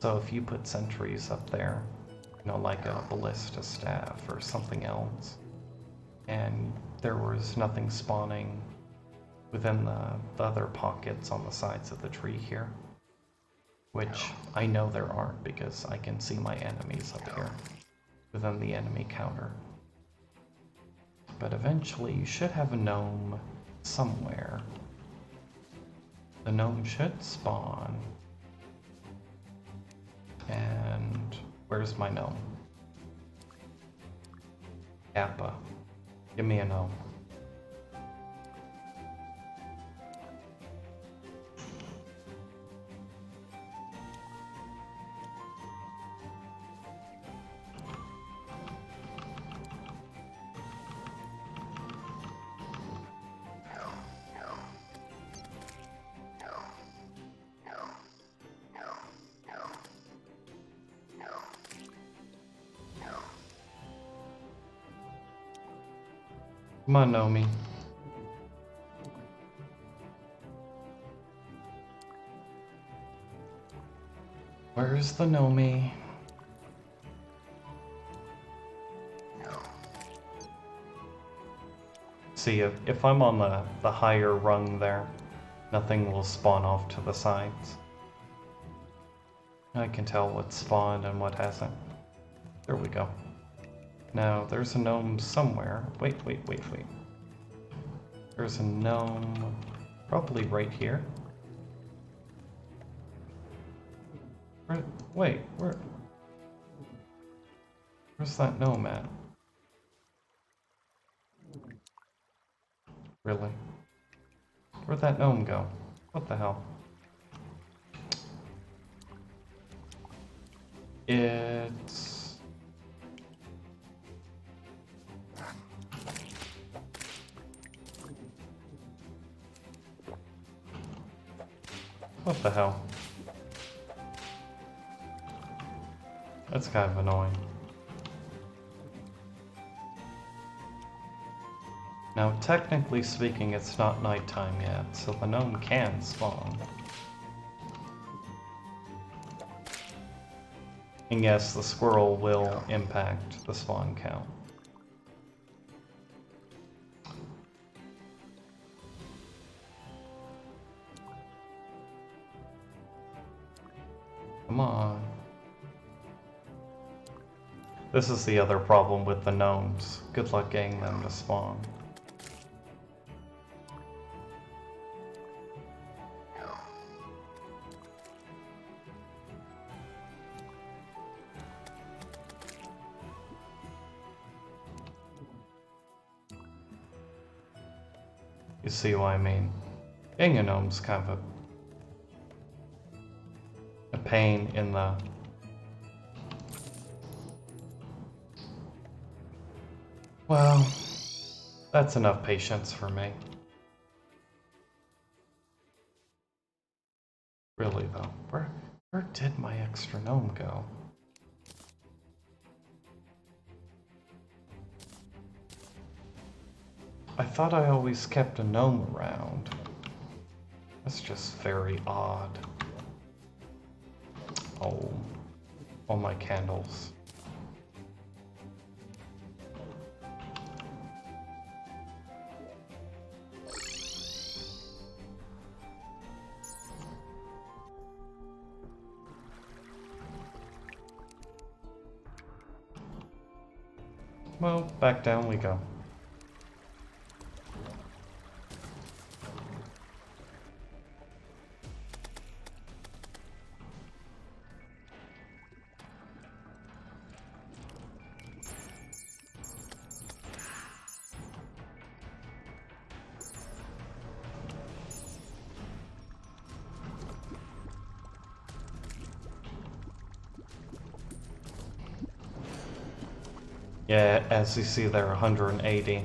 Speaker 1: So if you put sentries up there, you know, like a ballista staff or something else, and there was nothing spawning within the other pockets on the sides of the tree here, which I know there aren't because I can see my enemies up here within the enemy counter. But eventually you should have a gnome somewhere. The gnome should spawn. And where's my gnome? Kappa. Give me a gnome. Come on, Nomi. Where's the Nomi? See, if I'm on the higher rung there, nothing will spawn off to the sides. I can tell what spawned and what hasn't. There we go. Now, there's a gnome somewhere. Wait. There's a gnome probably right here. Where's that gnome at? Really? Where'd that gnome go? What the hell? It's... What the hell? That's kind of annoying. Now, technically speaking, it's not nighttime yet, so the gnome can spawn. And yes, the squirrel will impact the spawn count. Come on. This is the other problem with the gnomes. Good luck getting them to spawn. You see what I mean? Getting a gnome's kind of a pain in the... Well, that's enough patience for me. Really though, where did my extra gnome go? I thought I always kept a gnome around. That's just very odd. Oh, all my candles. Well, back down we go. Yeah, as you see there, 180.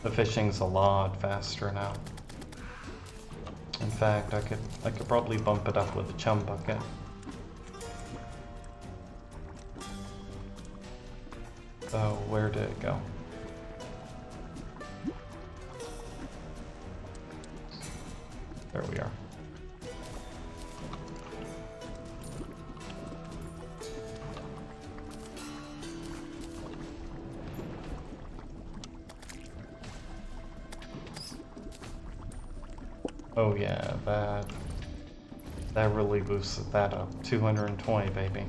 Speaker 1: The fishing's a lot faster now. In fact, I could probably bump it up with a chum bucket. So where did it go? There we are. Oh yeah, that really boosted that up. 220, baby.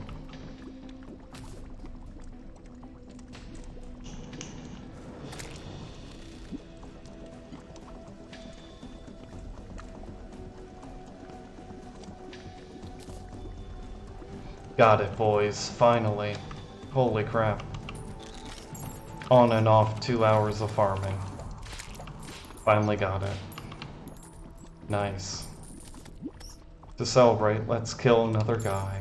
Speaker 1: Got it, boys. Finally. Holy crap. On and off 2 hours of farming. Finally got it. Nice. To celebrate, let's kill another guide.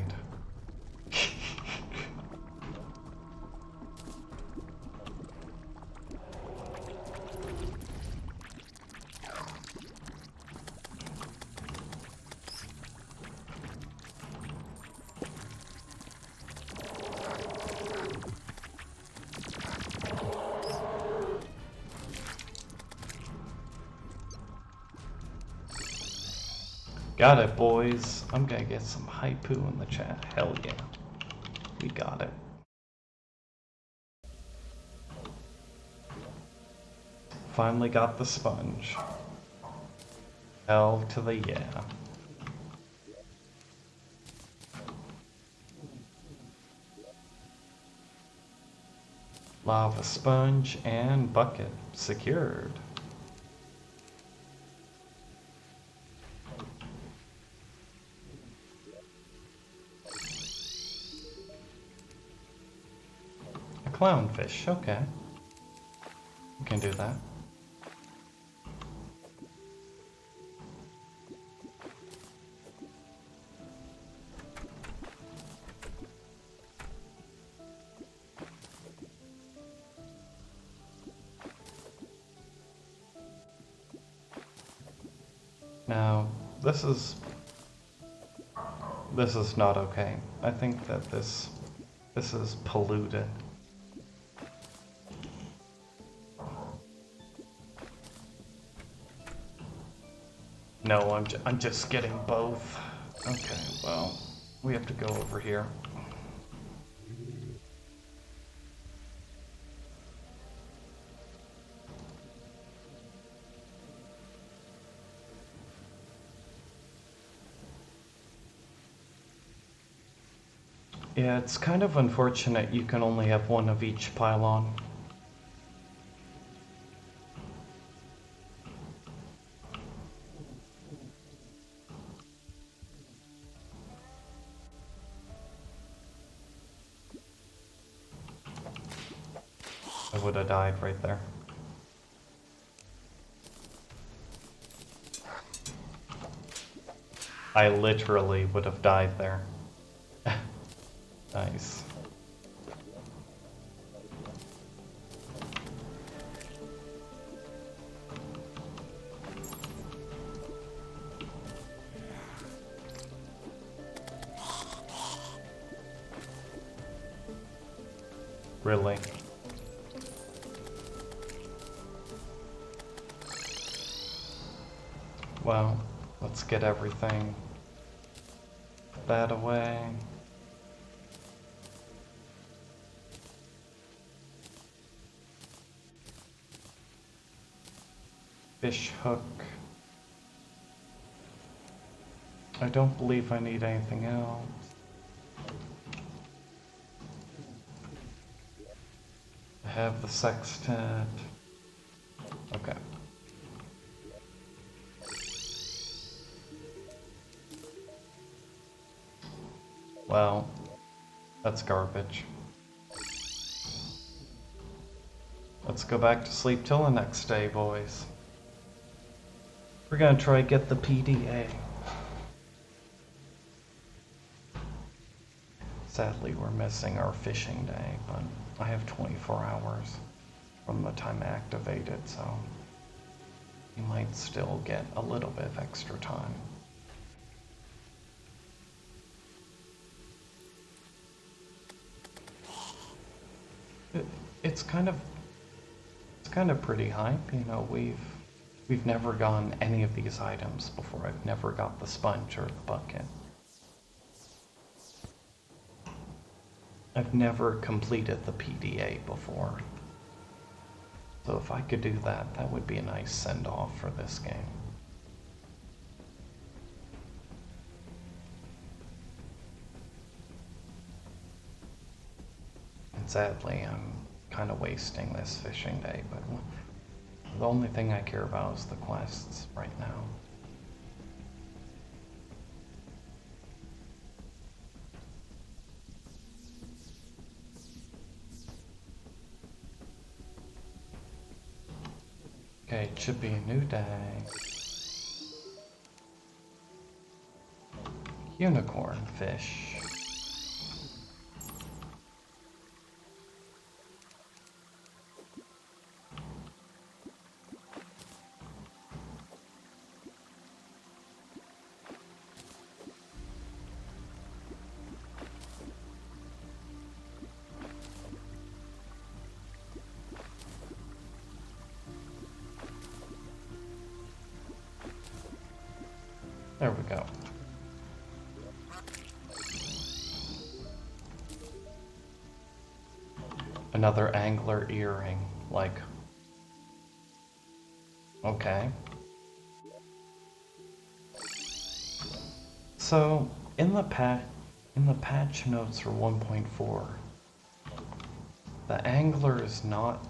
Speaker 1: Got it, boys. I'm gonna get some haiku in the chat. Hell yeah. We got it. Finally got the sponge. Hell to the yeah. Lava sponge and bucket secured. A clownfish, okay. We can do that. Now, this is not okay. I think that this is polluted. No, I'm just getting both. Okay, well, we have to go over here. Yeah, it's kind of unfortunate you can only have one of each pylon. I would have died right there. I literally would have died there. Nice. Really? Well, let's get everything. Put that away. Fish hook. I don't believe I need anything else. I have the sextant. Okay. Well, that's garbage. Let's go back to sleep till the next day, boys. We're gonna try to get the PDA. Sadly, we're missing our fishing day, but I have 24 hours from the time I activated, so you might still get a little bit of extra time. It's kind of pretty hype, you know. We've never gotten any of these items before. I've never got the sponge or the bucket. I've never completed the PDA before. So if I could do that, that would be a nice send-off for this game. And sadly, I'm kind of wasting this fishing day, but the only thing I care about is the quests right now. Okay, it should be a new day. Unicorn fish. There we go. Another angler earring, like, okay. So in the patch notes for 1.4, The angler is not...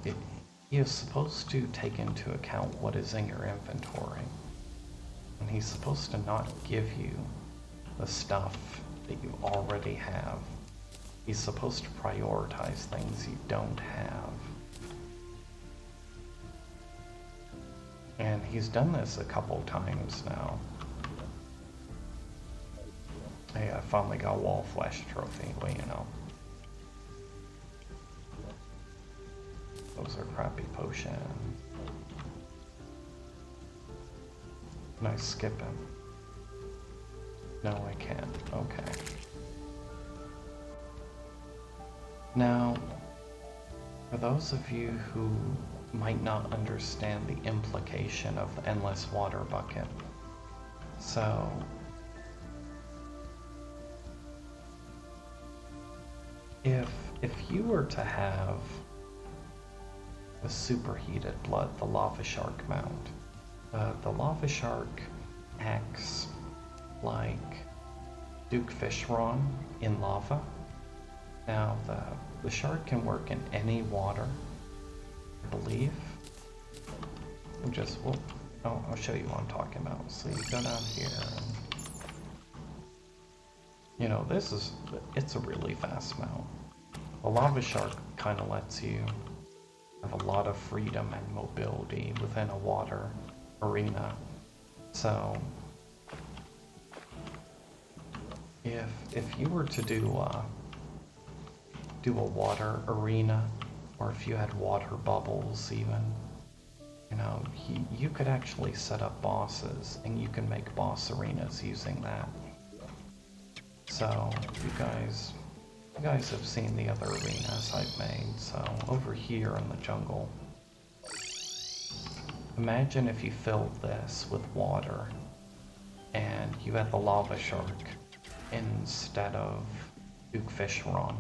Speaker 1: He is supposed to take into account what is in your inventory. And he's supposed to not give you the stuff that you already have. He's supposed to prioritize things you don't have. And he's done this a couple times now. Hey, I finally got a wall flash trophy, well, you know. Those are crappy potions. Can I skip him? No, I can't. Okay. Now, for those of you who might not understand the implication of the endless water bucket, so if you were to have the superheated blood, the lava shark mount, the lava shark acts like Duke Fishron in lava. Now the shark can work in any water, I believe. I'll show you what I'm talking about. So you go down here and, you know, it's a really fast mount. The lava shark kind of lets you have a lot of freedom and mobility within a water arena. So if you were to do a water arena, or if you had water bubbles even, you know, you could actually set up bosses, and you can make boss arenas using that. So you guys have seen the other arenas I've made. So over here in the jungle, imagine if you filled this with water and you had the lava shark instead of Duke Fishron,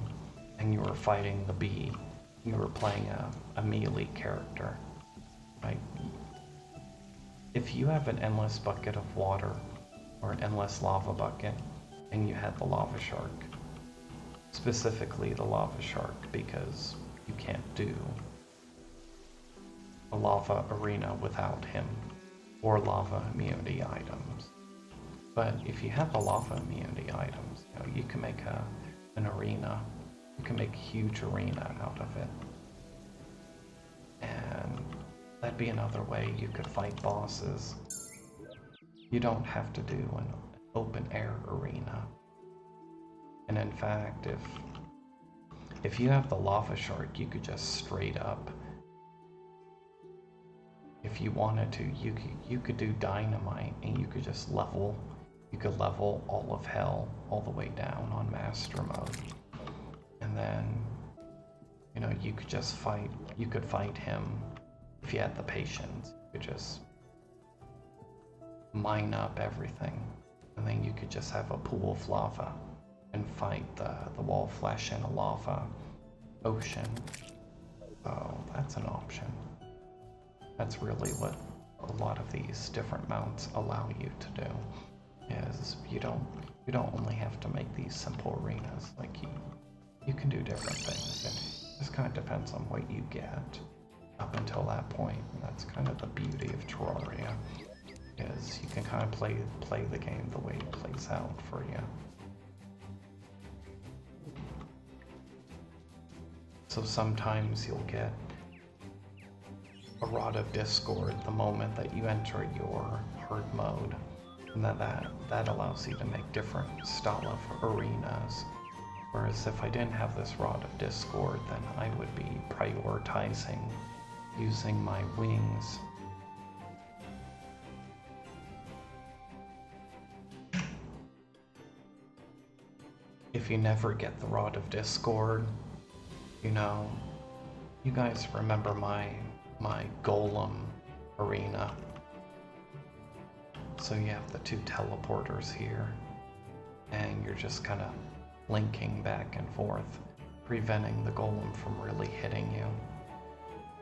Speaker 1: and you were fighting the bee. You were playing a melee character, right? If you have an endless bucket of water or an endless lava bucket, and you had the lava shark, specifically the lava shark, because you can't do a lava arena without him, or lava immunity items. But if you have the lava immunity items, you know, you can make an arena. You can make a huge arena out of it. And that'd be another way you could fight bosses. You don't have to do an open air arena. And in fact, if you have the lava shark, you could just straight up, if you wanted to, you could do dynamite, and you could just level all of hell all the way down on master mode. And then, you know, you could fight him if you had the patience. You could just mine up everything, and then you could just have a pool of lava and fight the wall flesh in a lava ocean. So that's an option. That's really what a lot of these different mounts allow you to do, is you don't only have to make these simple arenas. Like you can do different things. It just kind of depends on what you get up until that point. And that's kind of the beauty of Terraria, is you can kind of play the game the way it plays out for you. So sometimes you'll get a Rod of Discord the moment that you enter your hard mode, and that allows you to make different style of arenas. Whereas if I didn't have this Rod of Discord, then I would be prioritizing using my wings. If you never get the Rod of Discord, you know, you guys remember my golem arena. So you have the two teleporters here, and you're just kind of linking back and forth, preventing the golem from really hitting you.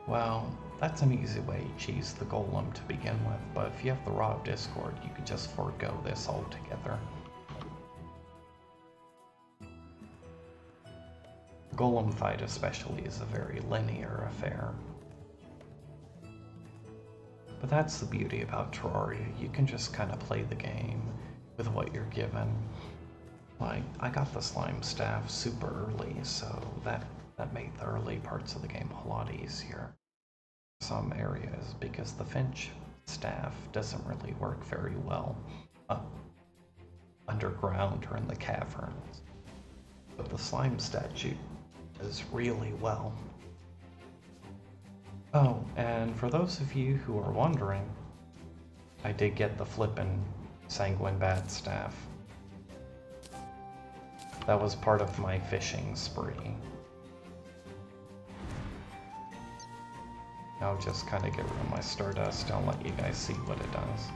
Speaker 1: Well, that's an easy way to cheese the golem to begin with, but if you have the Rod of Discord, you could just forego this altogether. Golem fight especially is a very linear affair. But that's the beauty about Terraria. You can just kind of play the game with what you're given. Like, I got the slime staff super early, so that made the early parts of the game a lot easier. Some areas, because the Finch staff doesn't really work very well underground or in the caverns. But the slime statue does really well. Oh, and for those of you who are wondering, I did get the flippin' Sanguine Bat staff. That was part of my fishing spree. I'll just kind of get rid of my Stardust. I'll let you guys see what it does.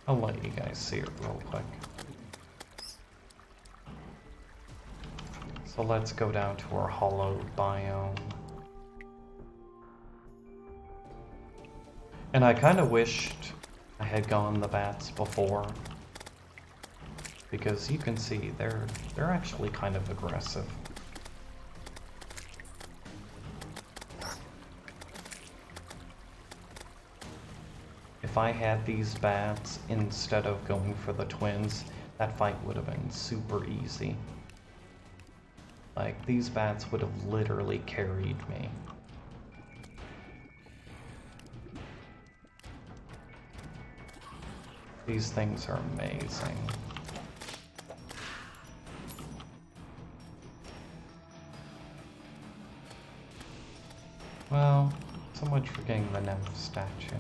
Speaker 1: I'll let you guys see it real quick. So let's go down to our hollowed biome. And I kind of wished I had gone the bats before, because you can see they're actually kind of aggressive. If I had these bats instead of going for the twins, that fight would have been super easy. Like, these bats would have literally carried me. These things are amazing. Well, so much for getting the nymph statue.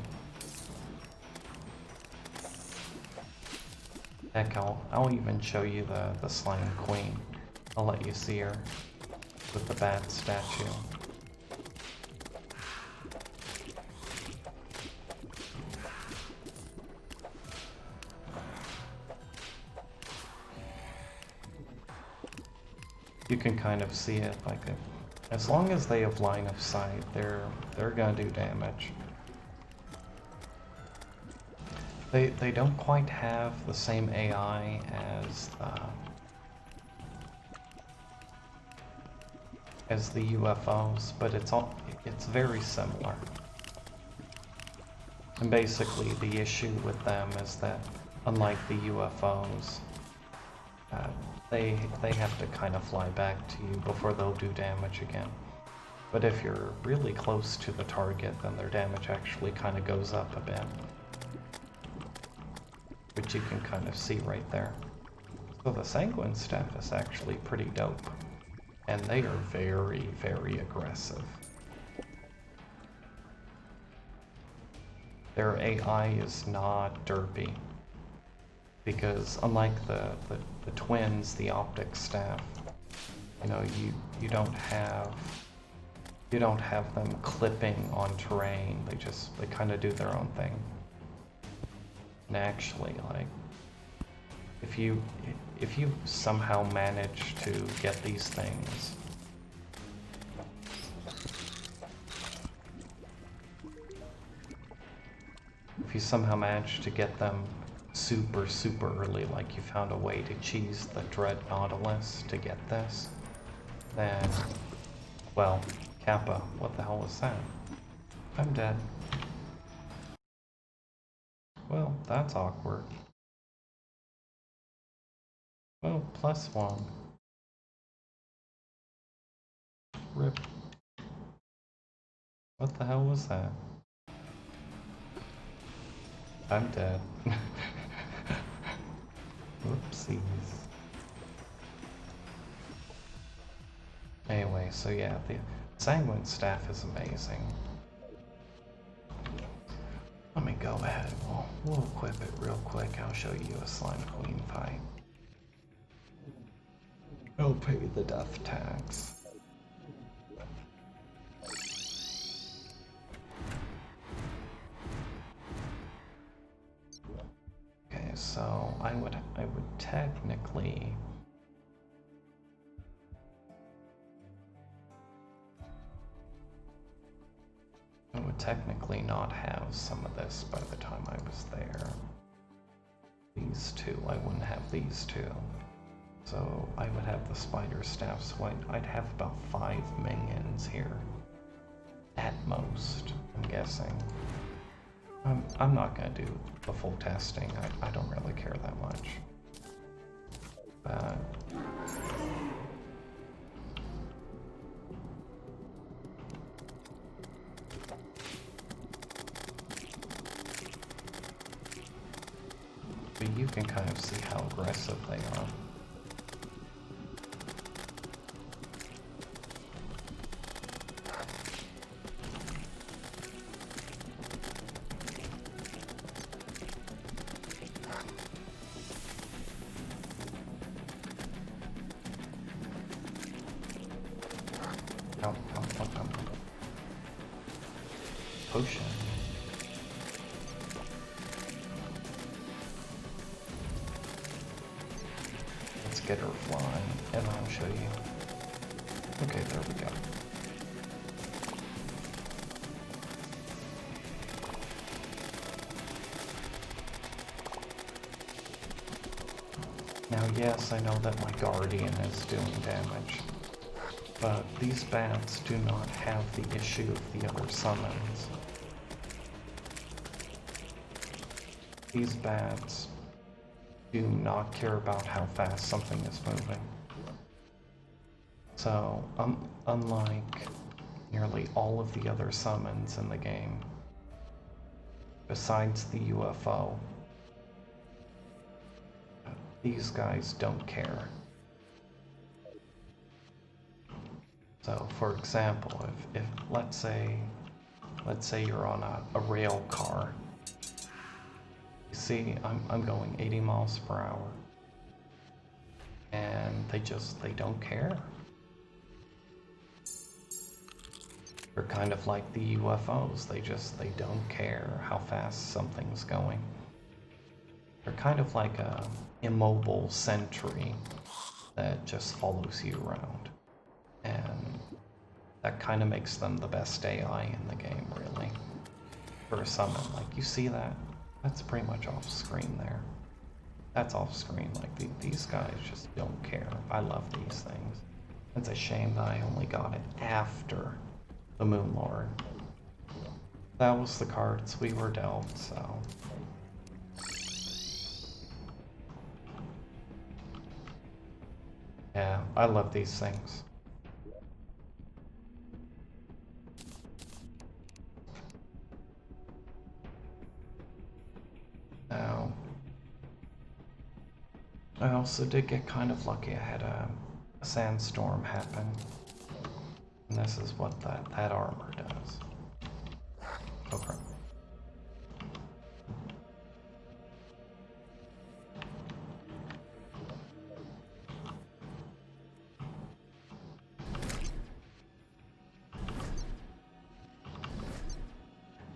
Speaker 1: Heck, I'll even show you the slime queen. I'll let you see her with the bat statue. You can kind of see it, like, as long as they have line of sight, they're gonna do damage. They don't quite have the same AI as the UFOs, but it's very similar. And basically the issue with them is that, unlike the UFOs, they have to kind of fly back to you before they'll do damage again. But if you're really close to the target, then their damage actually kind of goes up a bit. Which you can kind of see right there. So the Sanguine staff is actually pretty dope. And they are very, very aggressive. Their AI is not derpy. Because unlike the twins, the optic staff, you know, you don't have them clipping on terrain. They kind of do their own thing. And actually, like, if you somehow manage to get these things, if you somehow manage to get them super early, like you found a way to cheese the Dread Nautilus to get this, then, well, Kappa, what the hell was that? I'm dead. Well, that's awkward. Well, +1. Rip. What the hell was that? I'm dead. Whoopsies. Anyway, so yeah, the Sanguine staff is amazing. Let me go ahead. We'll equip it real quick. I'll show you a slime queen fight. I'll pay the death tax. Okay, so I would technically technically not have some of this by the time I was there. These two, I wouldn't have these two. So I would have the spider staff, so I'd have about 5 minions here. At most, I'm guessing. I'm not gonna do the full testing, I don't really care that much. But you can kind of see how aggressive they are. Come. Potion. Let's get her flying, and I'll show you. Okay, there we go. Now, yes, I know that my Guardian is doing damage, but these bats do not have the issue of the other summons. These bats do not care about how fast something is moving. So, unlike nearly all of the other summons in the game, besides the UFO, these guys don't care. So, for example, if let's say you're on a rail car. You see, I'm going 80 miles per hour, and they don't care. They're kind of like the UFOs. They don't care how fast something's going. They're kind of like a immobile sentry that just follows you around. And that kind of makes them the best AI in the game, really. For a summon, like, you see that? That's pretty much off screen there. That's off screen, like, these guys just don't care. I love these things. It's a shame that I only got it after the Moon Lord. That was the cards we were dealt, so... Yeah, I love these things. Now, I also did get kind of lucky. I had a sandstorm happen, and this is what that armor does. Okay.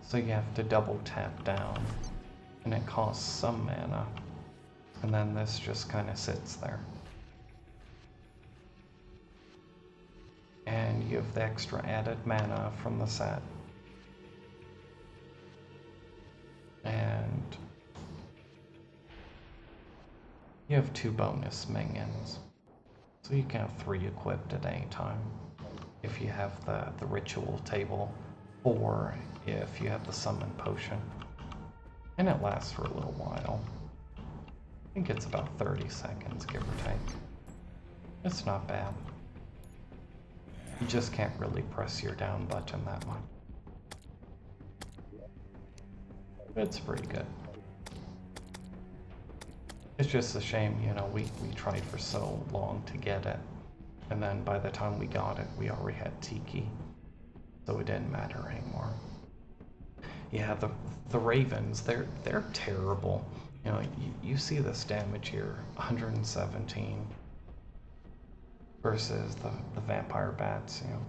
Speaker 1: So you have to double tap down, and it costs some mana, and then this just kind of sits there. And you have the extra added mana from the set. And you have 2 bonus minions. So you can have 3 equipped at any time if you have the ritual table, or if you have the summon potion. And it lasts for a little while. I think it's about 30 seconds, give or take. It's not bad. You just can't really press your down button that much. It's pretty good. It's just a shame, you know, we tried for so long to get it. And then by the time we got it, we already had Tiki. So it didn't matter anymore. Yeah, the Ravens, they're terrible. You know, you see this damage here, 117 versus the vampire bats, you know,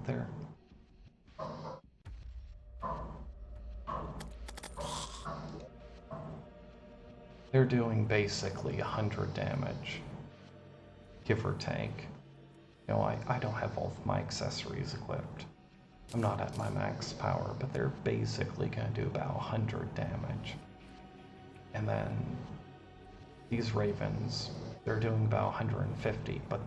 Speaker 1: they're doing basically 100 damage, give or take. You know, I don't have all of my accessories equipped. I'm not at my max power, but they're basically going to do about 100 damage. And then these ravens, they're doing about 150, but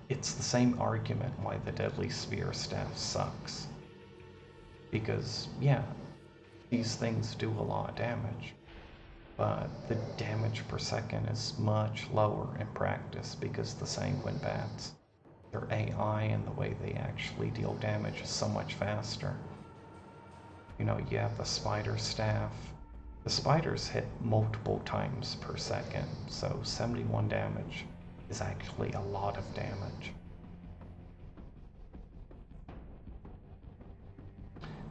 Speaker 1: it's the same argument why the deadly spear staff sucks. Because, yeah, these things do a lot of damage, but the damage per second is much lower in practice because the sanguine bats, their AI and the way they actually deal damage is so much faster. You know, you have the spider staff. The spiders hit multiple times per second, so 71 damage is actually a lot of damage.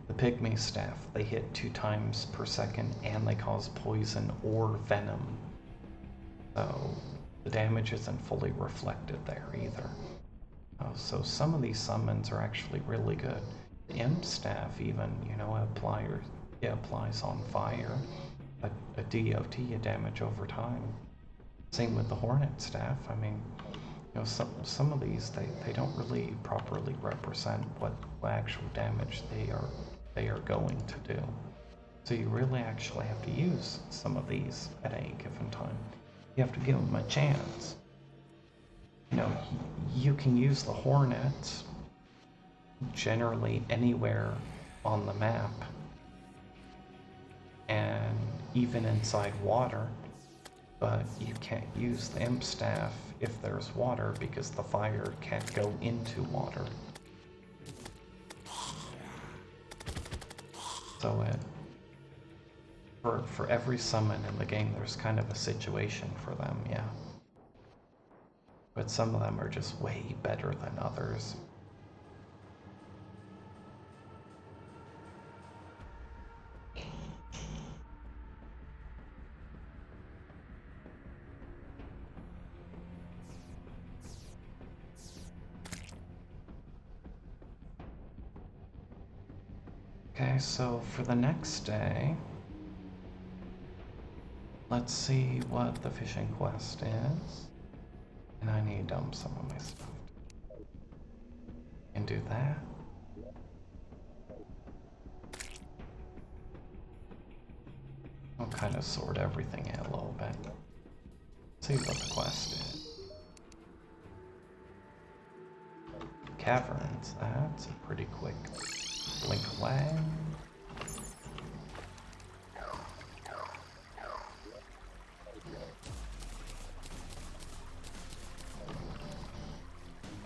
Speaker 1: The pygmy staff, they hit 2 times per second and they cause poison or venom. So the damage isn't fully reflected there either. So some of these summons are actually really good. The imp staff even, you know, it applies on fire, a DOT, a damage over time. Same with the hornet staff. I mean, you know, some of these they don't really properly represent what actual damage they are going to do. So you really actually have to use some of these at any given time. You have to give them a chance. You know, you can use the hornet generally anywhere on the map, and even inside water, but you can't use the imp staff if there's water because the fire can't go into water. So for every summon in the game, there's kind of a situation for them, yeah. But some of them are just way better than others. Okay, so for the next day, let's see what the fishing quest is. And I need to dump some of my stuff. And do that. I'll kind of sort everything out a little bit. See what the quest is. Caverns, that's a pretty quick blink away.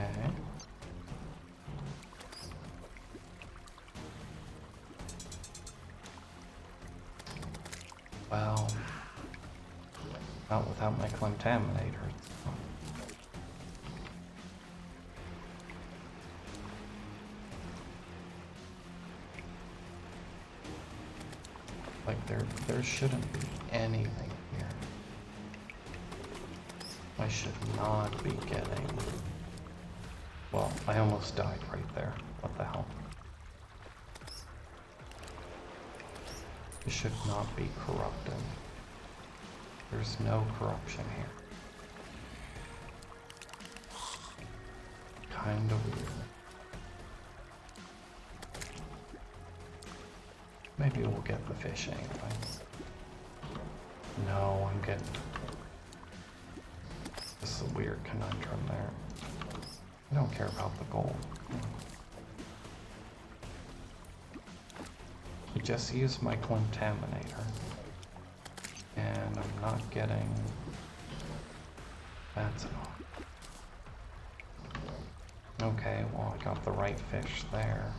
Speaker 1: Okay. Well, not without my contaminator. Like there shouldn't be anything here. I should not be getting... Well, I almost died right there. What the hell? It should not be corrupted. There's no corruption here. Kinda weird. Maybe we'll get the fish anyway. No, I'm getting... This is a weird conundrum there. I don't care about the gold. I just used my contaminator. And I'm not getting... That's enough. Okay, well I got the right fish there.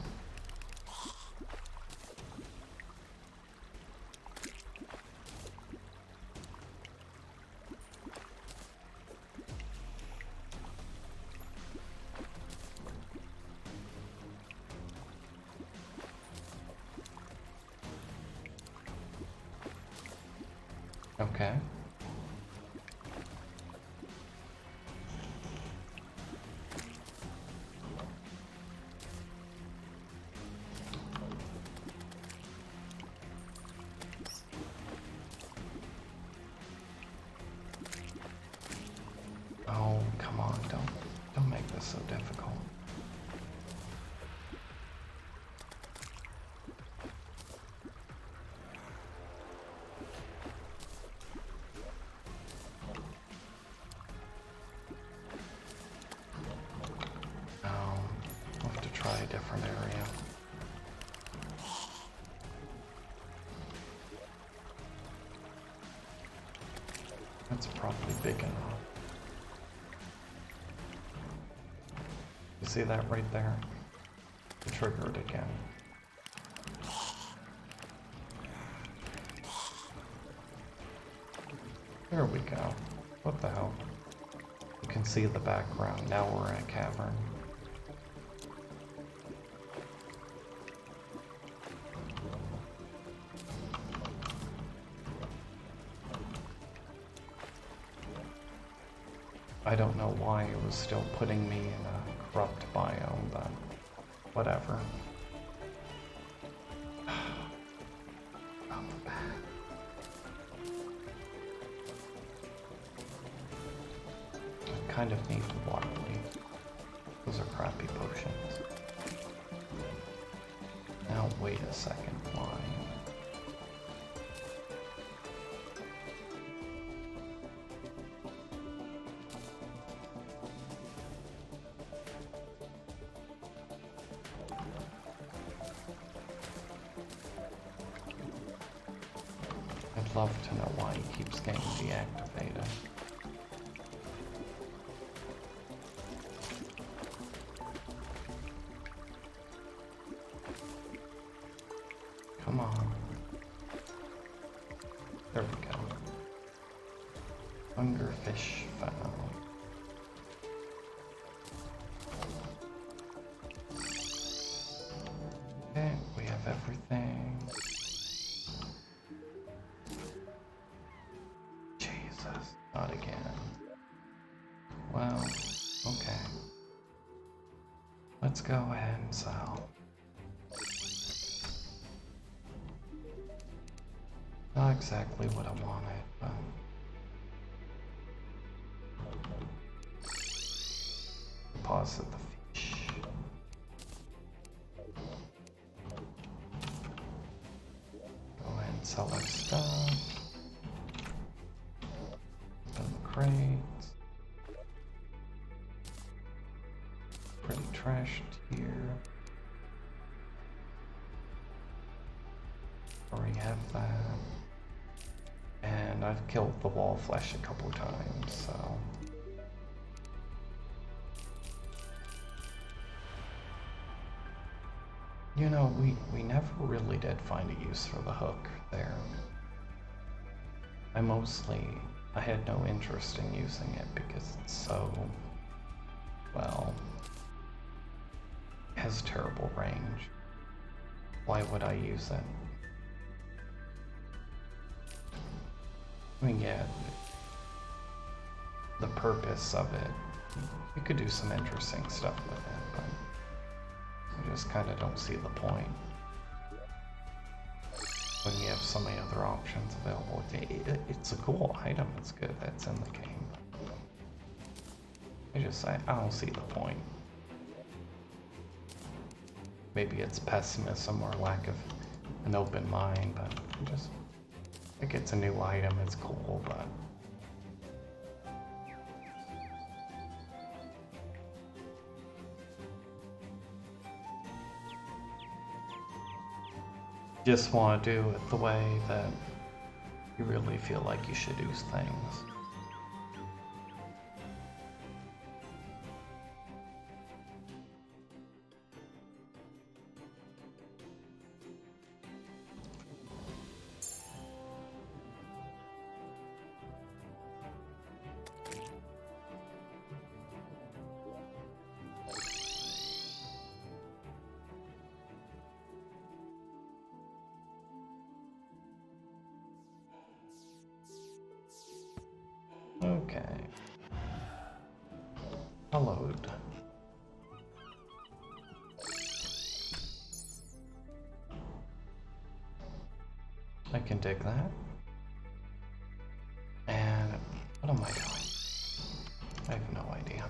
Speaker 1: Okay. Oh, come on, don't make this so difficult. That's probably big enough. You see that right there? Trigger it again. There we go. What the hell? You can see the background. Now we're in a cavern. I don't know why it was still putting me in a corrupt biome, but whatever. I kind of need the water leaf. Those are crappy potions. Now wait a second, why? I'd love to know why he keeps getting deactivated. Come on. There we go. Hungerfish found. Okay, we have everything. Jesus, not again. Well, okay. Let's go ahead and sell. Not exactly what I wanted, but deposit the fish. Go ahead and sell our stuff. Open the crates. Pretty trashed here. Already have that. And I've killed the wall flesh a couple times, so. You know, we never really did find a use for the hook there. I had no interest in using it because it's so, well, it has terrible range. Why would I use it? I mean, yeah, the purpose of it, you could do some interesting stuff with it, but I just kind of don't see the point when you have so many other options available. It's a cool item, it's good, it's in the game. I don't see the point. Maybe it's pessimism or lack of an open mind, but I think it's a new item, it's cool, but just want to do it the way that you really feel like you should do things. Okay. Hallowed. I can dig that. And what am I doing? I have no idea.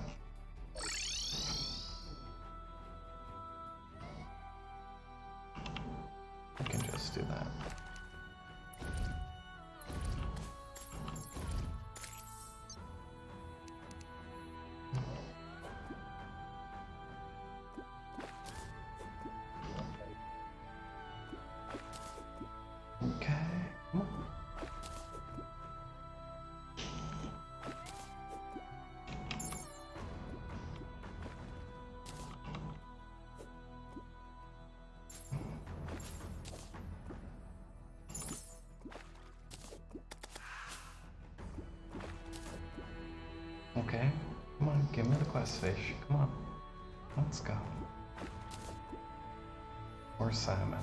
Speaker 1: I can just do that. Okay, come on, give me the quest fish. Come on, let's go. Or salmon.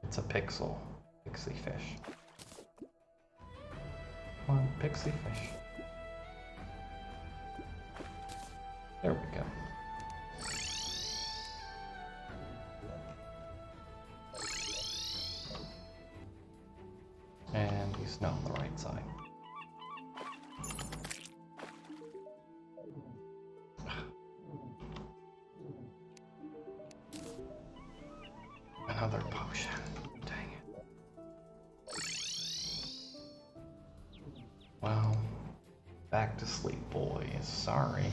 Speaker 1: It's a pixie fish. Come on, pixie fish. There we go. And he's not on the right side. Another potion. Dang it. Well, back to sleep, boys. Sorry.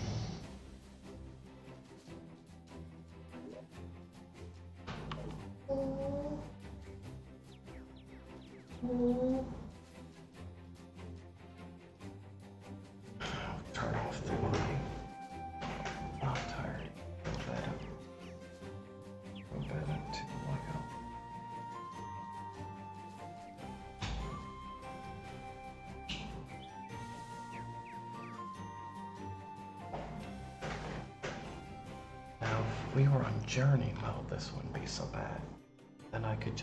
Speaker 1: Turn off the light. Not tired. Go bed up. Go bed up too. Like up. Now, if we were on journey mode, this wouldn't be so bad. Then I could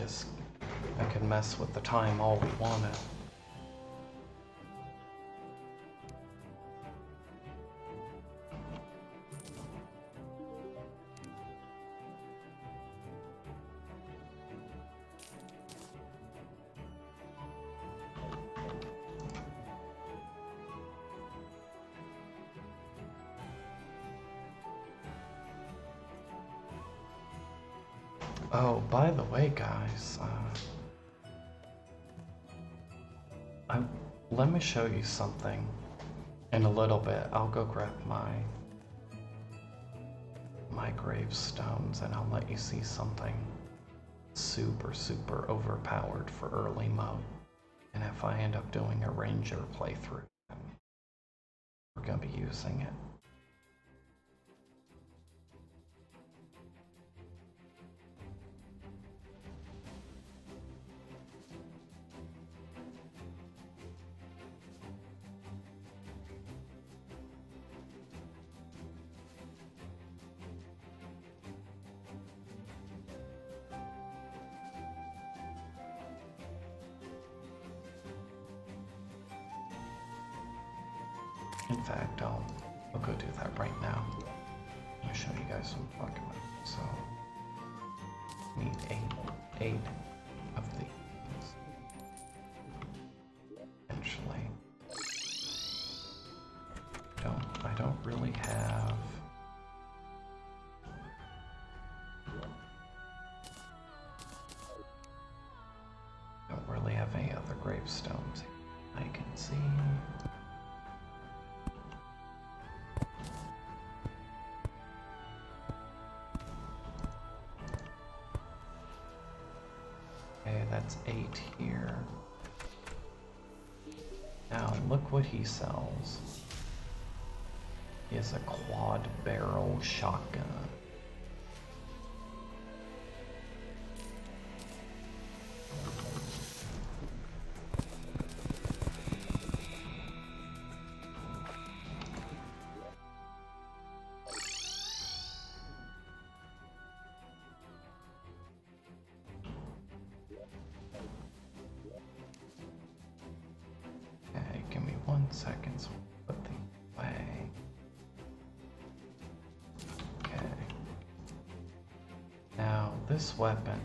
Speaker 1: mess with the time all we wanted. Oh, by the way, guys, let me show you something in a little bit. I'll go grab my gravestones and I'll let you see something super overpowered for early mode. And if I end up doing a ranger playthrough, we're gonna be using it. In fact, I'll go do that right now. I'll show you guys what I'm talking about. So, need eight of these. Eventually. I don't really have. Don't really have any other gravestones I can see. Okay, that's 8 here. Now look what he sells. He has a quad barrel shotgun. Okay, give me 1 second so we'll put these away. Okay. Now this weapon,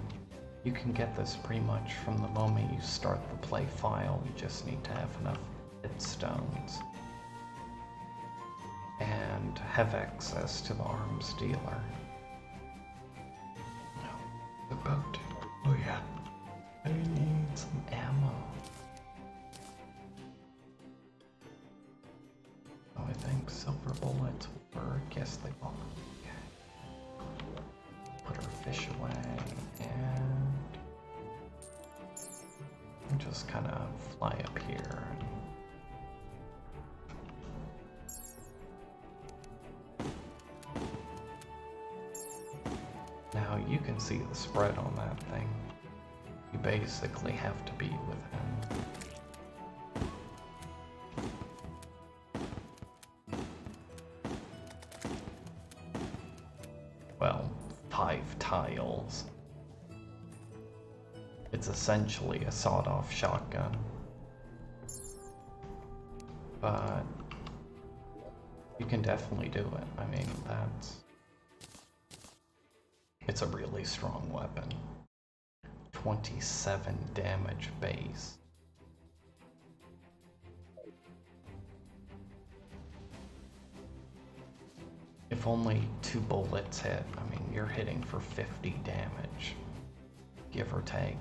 Speaker 1: you can get this pretty much from the moment you start the play file. You just need to have enough hit stones and have access to the arms dealer. No, the boat. Oh yeah, I need some ammo. Oh, I think silver bullets will work. Yes, they will. Okay. Put our fish away and just kind of fly up here. Now you can see the spread on that thing. You basically have to be within fails. It's essentially a sawed-off shotgun. But you can definitely do it. I mean, it's a really strong weapon. 27 damage base. If only 2 bullets hit, I mean, you're hitting for 50 damage, give or take.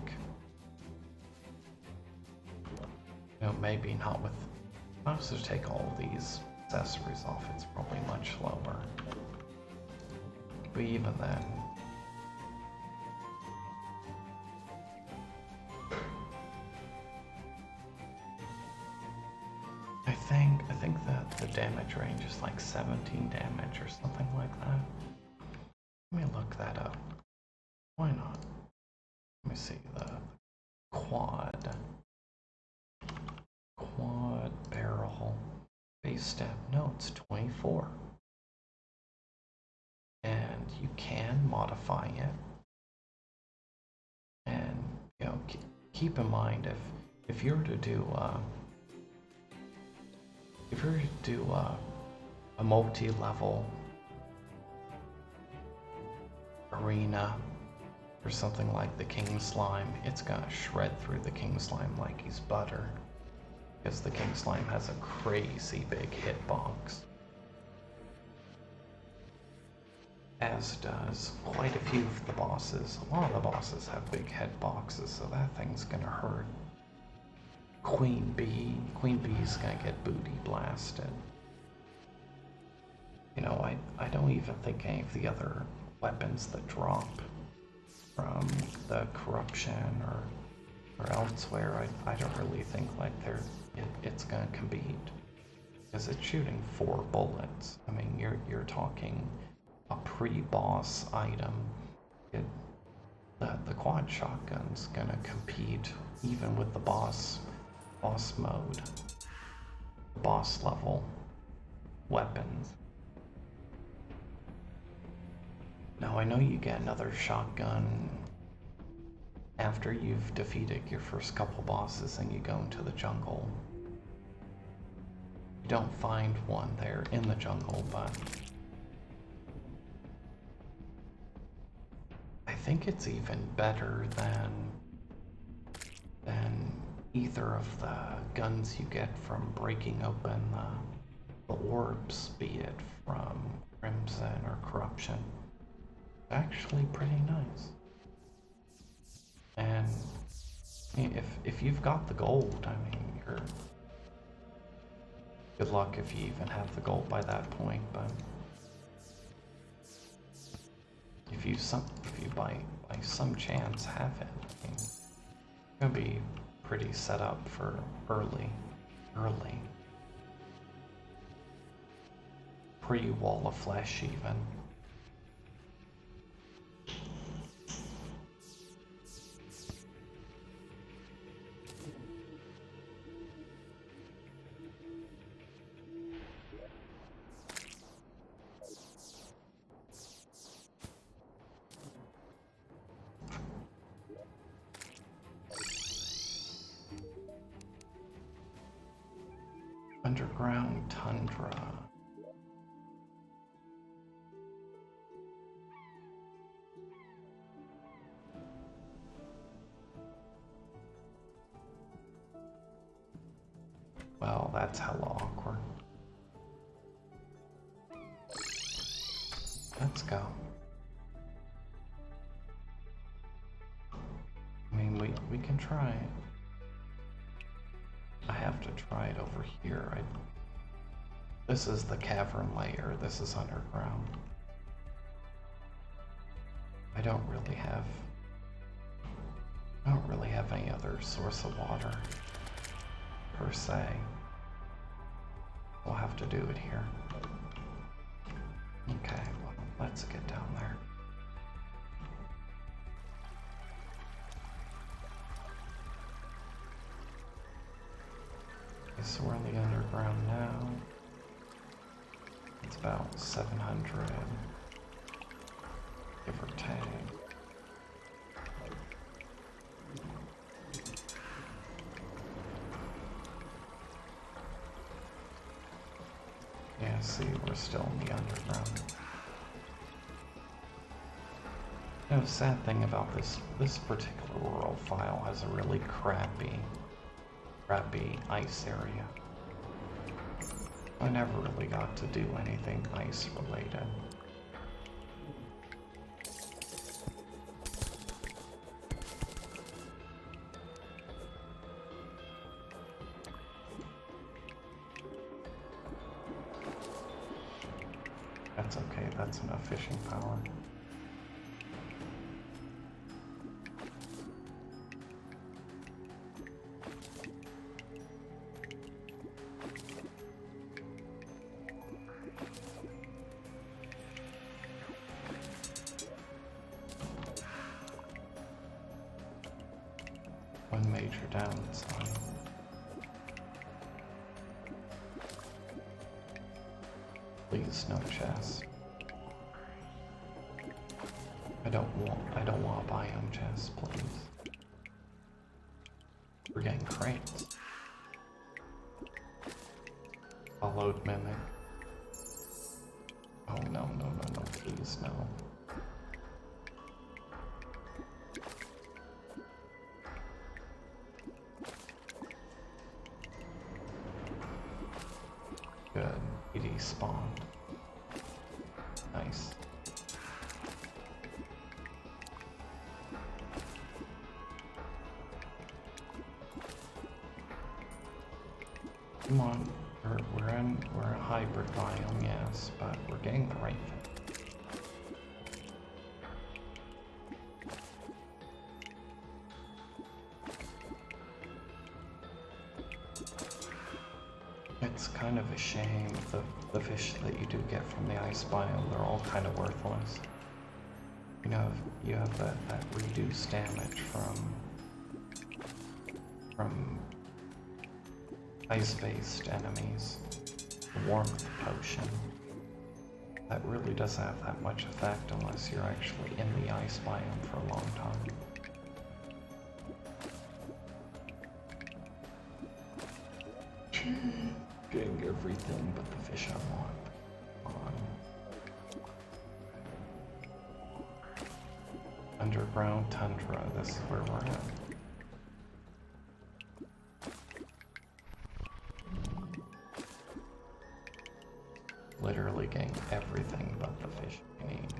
Speaker 1: You know, maybe not with... If I was to take all of these accessories off, it's probably much lower. But even then... I think that the damage range is like 17 damage or something like that. Let me look that up. Why not? Let me see the quad barrel base step. No, it's 24. And you can modify it. And you know, keep in mind if you were to do a multi-level arena or something like the King Slime, it's gonna shred through the King Slime like he's butter, because the King Slime has a crazy big hitbox, as does quite a few of the bosses. A lot of the bosses have big hitboxes, so that thing's gonna hurt. Queen Bee's gonna get booty blasted. You know, I don't even think any of the other weapons that drop from the corruption or elsewhere, I don't really think like it's gonna compete, because it's shooting 4 bullets. I mean, you're talking a pre-boss item. The quad shotgun's gonna compete even with the boss mode, boss level weapons. Now I know you get another shotgun after you've defeated your first couple bosses and you go into the jungle. You don't find one there in the jungle, but I think it's even better than either of the guns you get from breaking open the orbs, be it from Crimson or Corruption. Actually pretty nice. And if you've got the gold, I mean, you're good luck if you even have the gold by that point. But if you by some chance have it, I mean, it's gonna be pretty set up for early pre-Wall of Flesh even. Underground tundra. Well, that's hella awkward. Let's go. I mean, we can try it. I have to try it over here. This is the cavern layer. This is underground. I don't really have any other source of water per se. We'll have to do it here. Okay, well, let's get down there. Okay, so we're in the underground now. It's about 700, give or take. see, we're still in the underground. You know, the sad thing about this particular world file has a really crappy ice area. I never really got to do anything ice related. That's okay, that's enough fishing power. One major downside. Please, no chest. I don't want biome chests, please. We're getting crates. Followed mimic. Oh no, please no. Good. He despawned. Nice. Come on, we're a hybrid biome, yes, but we're getting the right thing. It's kind of a shame the fish that you do get from the ice biome, they're all kind of worthless. You know, you have that reduced damage from ice-based enemies, the warmth potion. That really doesn't have that much effect unless you're actually in the ice biome for a long time. Getting everything but the fish I want. On. Underground tundra, this is where we're at. Literally getting everything but the fish we need.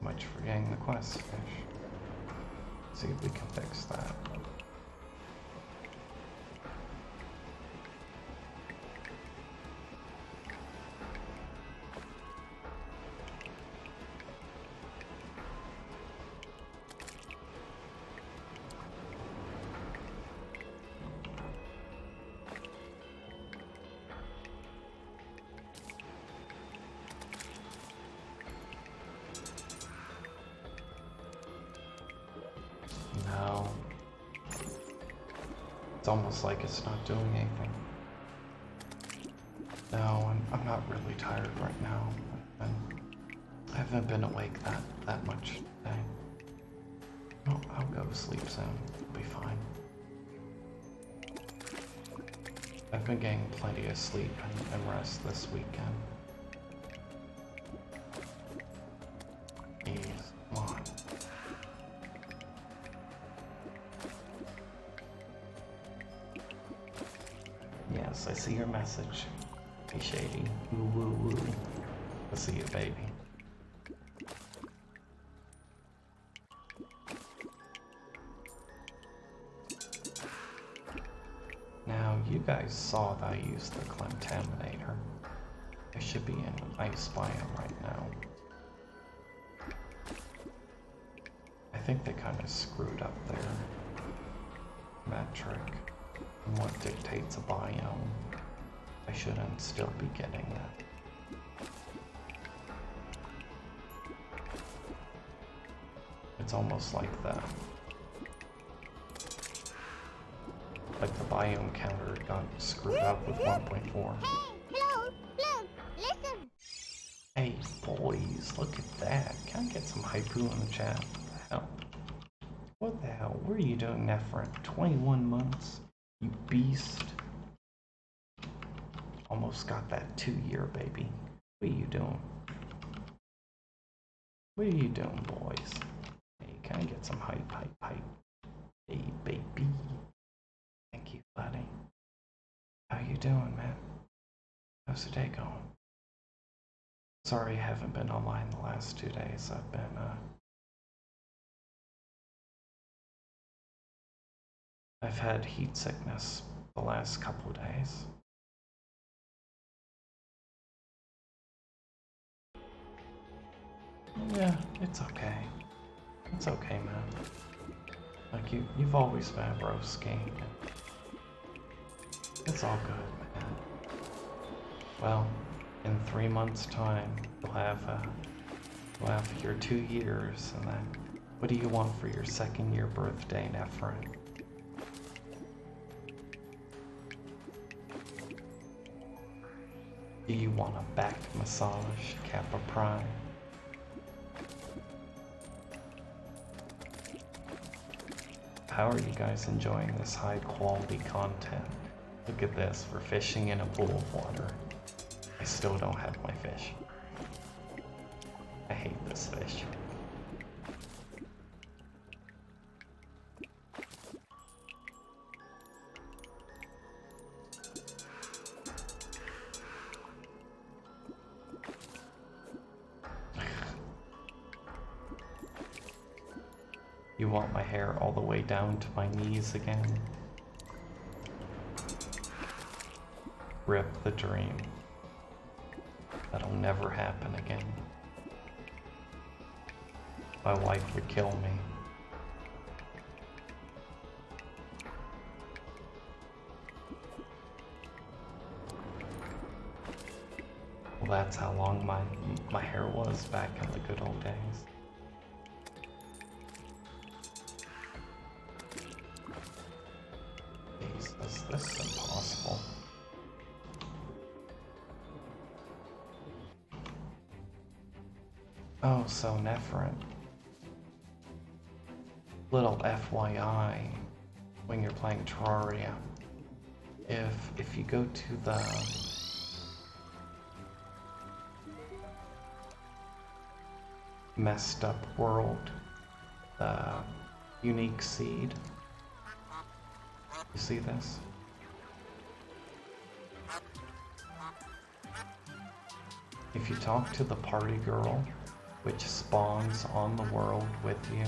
Speaker 1: Much for getting the quest fish. See if we can fix that. No. It's almost like it's not doing anything. No, I'm not really tired right now. I haven't been awake that much today. Oh, I'll go to sleep soon. It'll be fine. I've been getting plenty of sleep and rest this weekend. Please, come on. Yes, I see your message. Hey, Shady. Woo woo woo. I see you, baby. Now, you guys saw that I used the Contaminator. I should be in an ice biome right now. I think they kind of screwed up their metric and what dictates a biome. I shouldn't still be getting that. It's almost like the biome counter got screwed up with 1.4.
Speaker 3: Hey, hello, look, listen.
Speaker 1: Hey boys, look at that. Can I get some haiku in the chat? What the hell? What the hell? What are you doing that for 21 months? You beast. Almost got that 2-year, baby. What are you doing? What are you doing, boys? Hey, can I get some hype, hype, hype? Hey, baby. Thank you, buddy. How you doing, man? How's the day going? Sorry I haven't been online the last 2 days. I've had heat sickness the last couple of days. Yeah, it's okay. It's okay, man. Like you've always been a broski. It's all good, man. Well, in 3 months' time, you'll have your 2 years, and then what do you want for your 2nd year birthday, Nephrin? Do you want a back massage, Kappa Prime? How are you guys enjoying this high quality content? Look at this, we're fishing in a pool of water. I still don't have my fish. I hate this fish. You want my hair all the way down to my knees again? Rip the dream. That'll never happen again. My wife would kill me. Well, that's how long my hair was back in the good old days. Jesus, this is impossible. Oh, so Nephrin. Little FYI, when you're playing Terraria, if you go to the messed up world, the unique seed, you see this? If you talk to the party girl, which spawns on the world with you,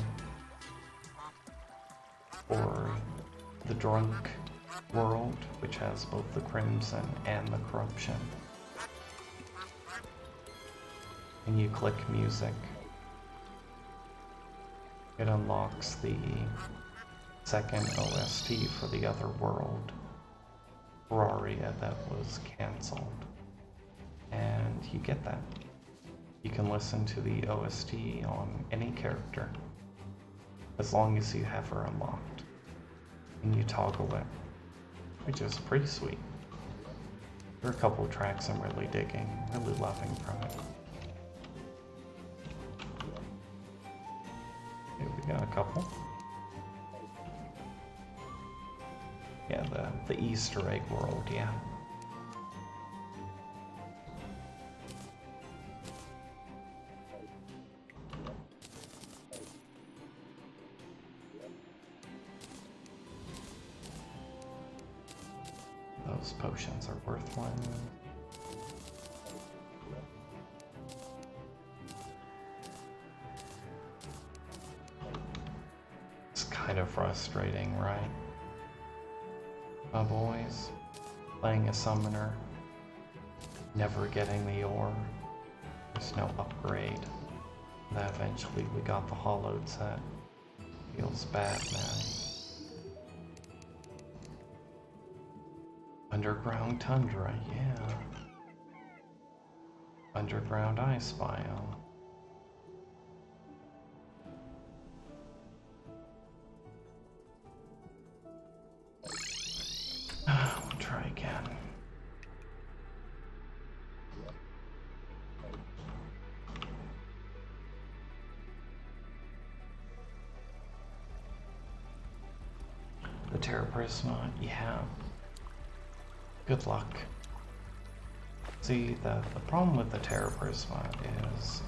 Speaker 1: or the drunk world, which has both the crimson and the corruption, and you click music, it unlocks the second OST for the other world, Terraria, that was cancelled, and you get that. You can listen to the OST on any character, as long as you have her unlocked, and you toggle it, which is pretty sweet. There are a couple of tracks I'm really digging, really loving from it. Okay, we got a couple. Yeah, the Easter egg world, yeah. Those potions are worth one. It's kind of frustrating, right? My boys, playing a summoner, never getting the ore, there's no upgrade. And then eventually we got the hollowed set. Feels bad, man. Underground tundra, yeah. Underground ice biome. We'll try again. Terra Prisma, yeah. Good luck. See, the problem with the Terra Prisma is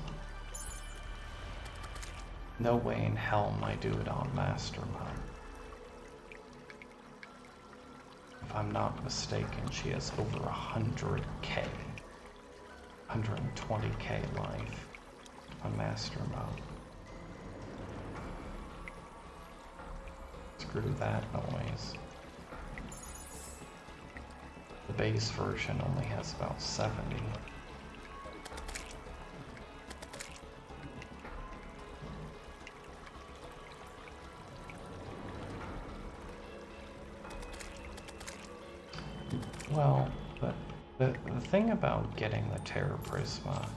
Speaker 1: no way in hell am I do it on Master Mode. If I'm not mistaken, she has over 100k, 120k life on Master Mode. Screw that noise. The base version only has about 70. Well, the thing about getting the Terra Prisma,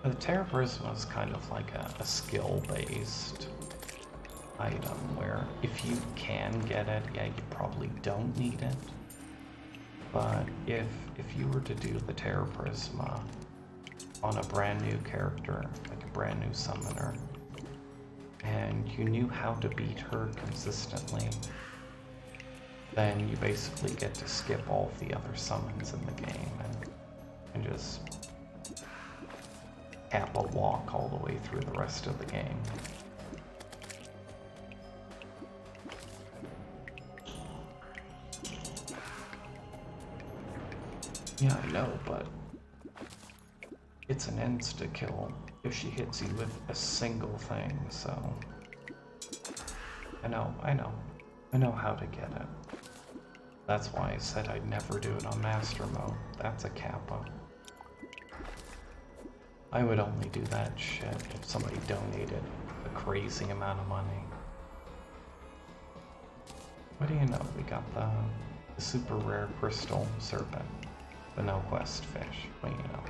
Speaker 1: the Terra Prisma is kind of like a skill-based item where if you can get it, yeah, you probably don't need it. But if you were to do the Terra Prisma on a brand new character, like a brand new summoner, and you knew how to beat her consistently, then you basically get to skip all of the other summons in the game and just cap a walk all the way through the rest of the game. Yeah, I know, but it's an insta-kill if she hits you with a single thing, so I know how to get it. That's why I said I'd never do it on Master Mode. That's a kappa. I would only do that shit if somebody donated a crazy amount of money. What do you know? We got the super rare crystal serpent, but no quest fish. What do you know?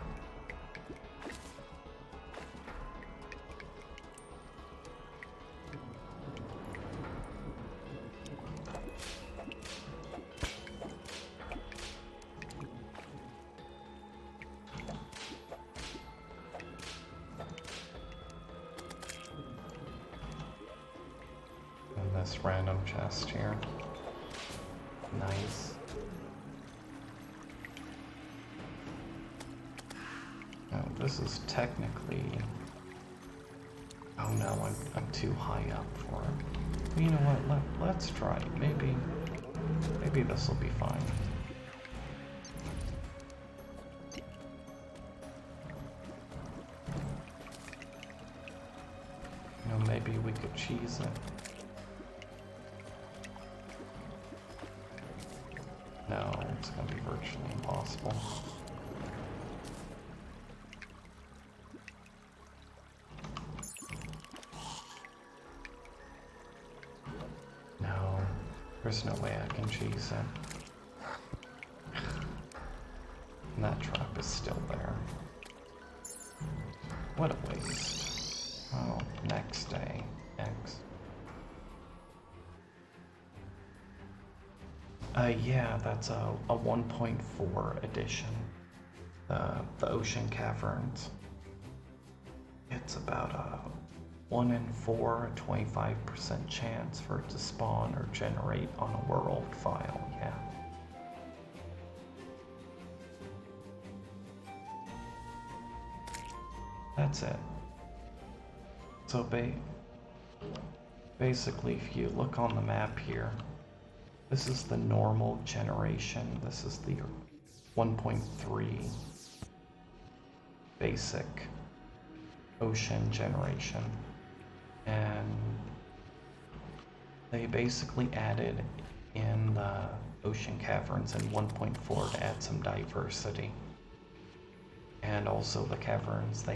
Speaker 1: This random chest here. Nice. Oh, this is technically... Oh no, I'm too high up for it. But you know what? Let's try. Maybe this will be fine. You know, maybe we could cheese it. No, it's going to be virtually impossible. No, there's no way I can cheese it. And that trap is still there. What a waste. Oh, next day. Next. Yeah, that's a 1.4 edition. The Ocean Caverns. It's about a 1 in 4, 25% chance for it to spawn or generate on a world file, yeah. That's it. So basically, if you look on the map here, this is the normal generation. This is the 1.3 basic ocean generation. And they basically added in the ocean caverns in 1.4 to add some diversity. And also the caverns, I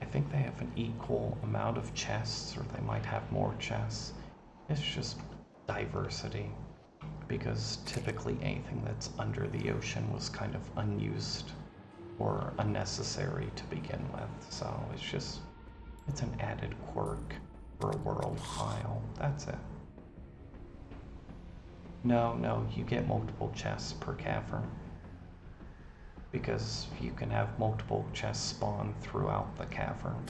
Speaker 1: think they have an equal amount of chests, or they might have more chests. It's just diversity, because typically anything that's under the ocean was kind of unused or unnecessary to begin with, so it's an added quirk for a world file. That's it. No, you get multiple chests per cavern, because you can have multiple chests spawn throughout the cavern.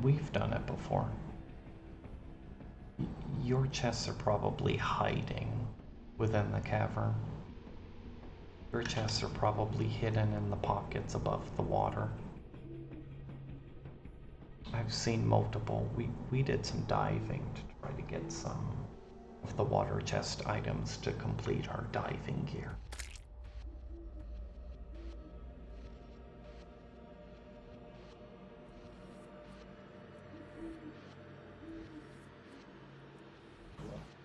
Speaker 1: We've done it before. Your chests are probably hiding within the cavern. Your chests are probably hidden in the pockets above the water. I've seen multiple. We did some diving to try to get some of the water chest items to complete our diving gear.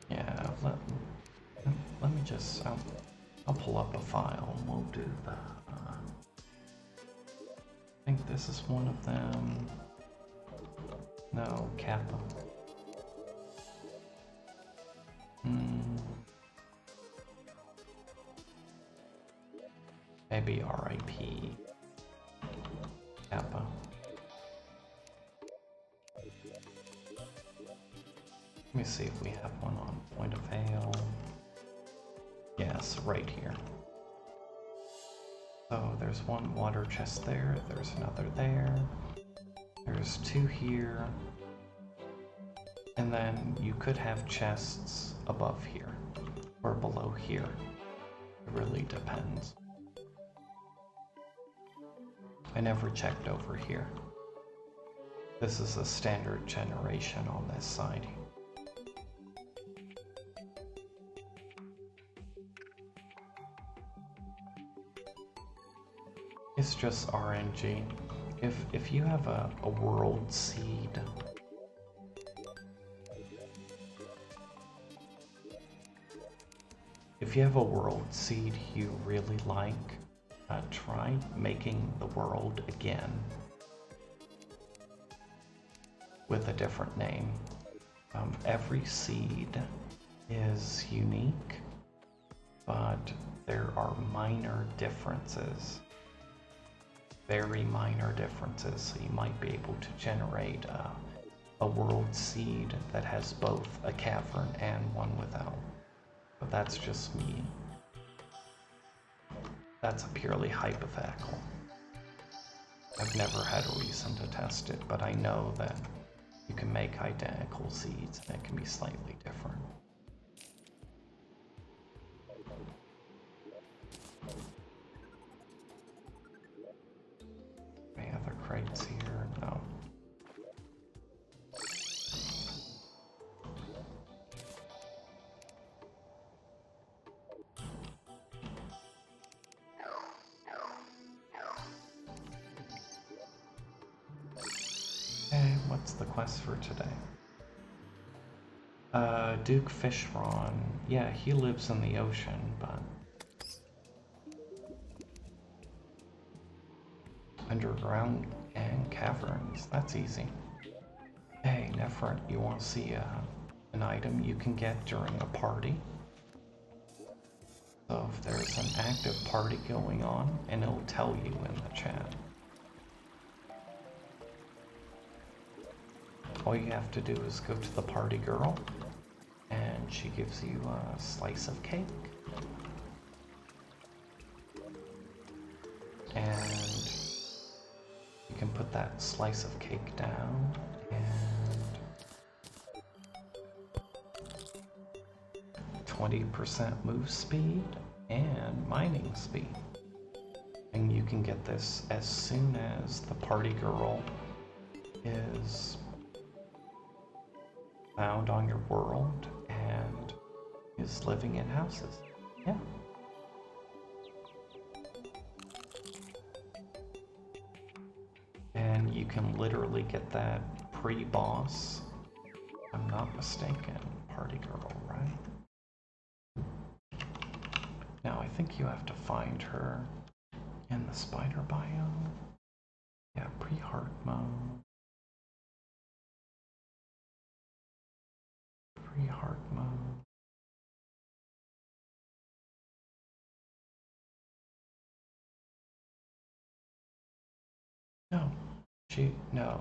Speaker 1: Yeah, let me just, I'll pull up a file and we'll do that. I think this is one of them. No, Kappa. Maybe RIP. Kappa. Let me see if we have one on Point of Hail. Yes, right here. So there's one water chest there, there's another there, there's two here, and then you could have chests above here, or below here. It really depends. I never checked over here. This is a standard generation on this side. It's just RNG. If you have a world seed, if you have a world seed you really like, try making the world again with a different name. Every seed is unique, but there are minor differences. Very minor differences, so you might be able to generate a world seed that has both a cavern and one without. But that's just me. That's a purely hypothetical. I've never had a reason to test it, but I know that you can make identical seeds and it can be slightly different. Any other crates here? No. Okay, what's the quest for today? Duke Fishron. Yeah, he lives in the ocean, but underground and caverns, that's easy. Hey, Nephron, you want to see an item you can get during a party? So if there's an active party going on, and it'll tell you in the chat. All you have to do is go to the party girl, and she gives you a slice of cake. And you can put that slice of cake down, and 20% move speed and mining speed. And you can get this as soon as the party girl is found on your world and is living in houses. Yeah. And you can literally get that pre-boss, if I'm not mistaken, party girl, right? Now I think you have to find her in the spider biome. Yeah, pre-Hardmode. Hardmode. No,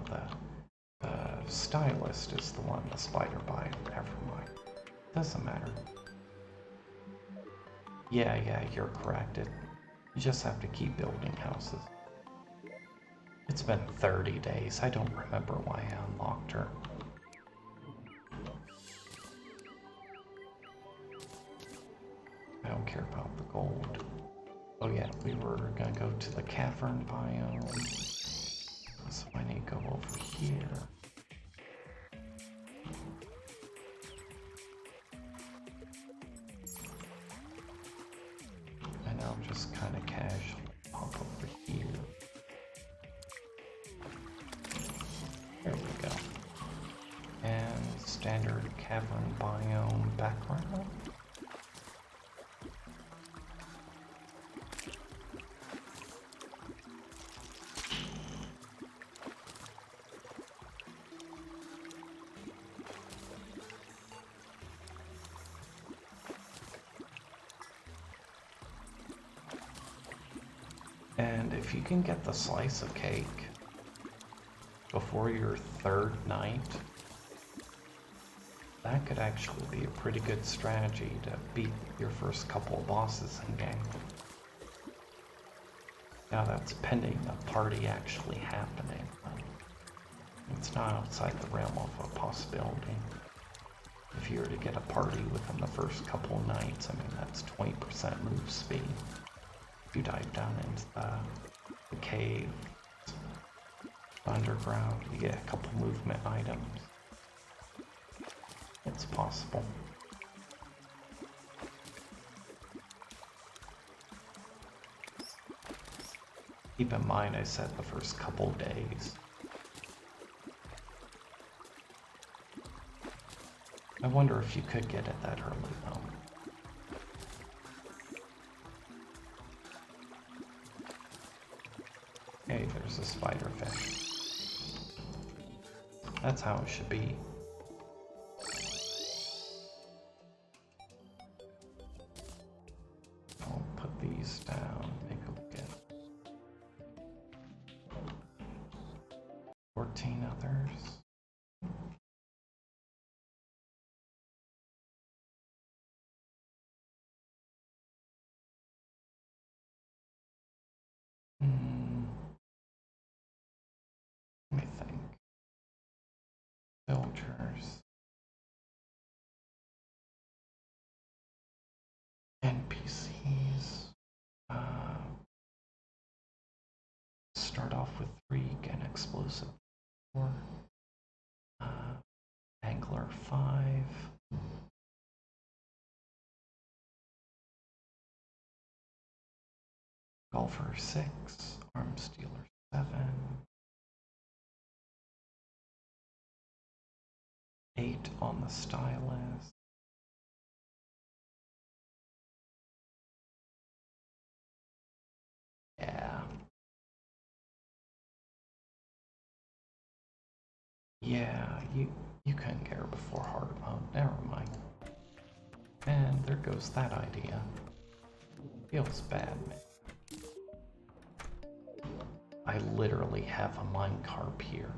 Speaker 1: the stylist is the one, the spider biome. Never mind. Doesn't matter. Yeah, you're correct. You just have to keep building houses. It's been 30 days. I don't remember why I unlocked her. I don't care about the gold. Oh yeah, we were gonna go to the cavern biome. So I need to go over here. And I'll just kind of casually pop over here. There we go. And standard cavern biome background. And if you can get the slice of cake before your third night, that could actually be a pretty good strategy to beat your first couple of bosses in game. Now that's pending a party actually happening. It's not outside the realm of a possibility. If you were to get a party within the first couple of nights, I mean that's 20% move speed. If you dive down into the cave, underground, you get a couple movement items. It's possible. Keep in mind I said the first couple days. I wonder if you could get it that early though. Hey, there's a spiderfish. That's how it should be. I'll put these down, make a look at 14 others. Let me think. Villagers. NPCs. Start off with 3, get an explosive 4. Angler 5. Golfer 6. Arms dealer 7. 8 on the stylist. Yeah. Yeah, you couldn't get her before hard mode. Never mind. And there goes that idea. Feels bad, man. I literally have a minecarp here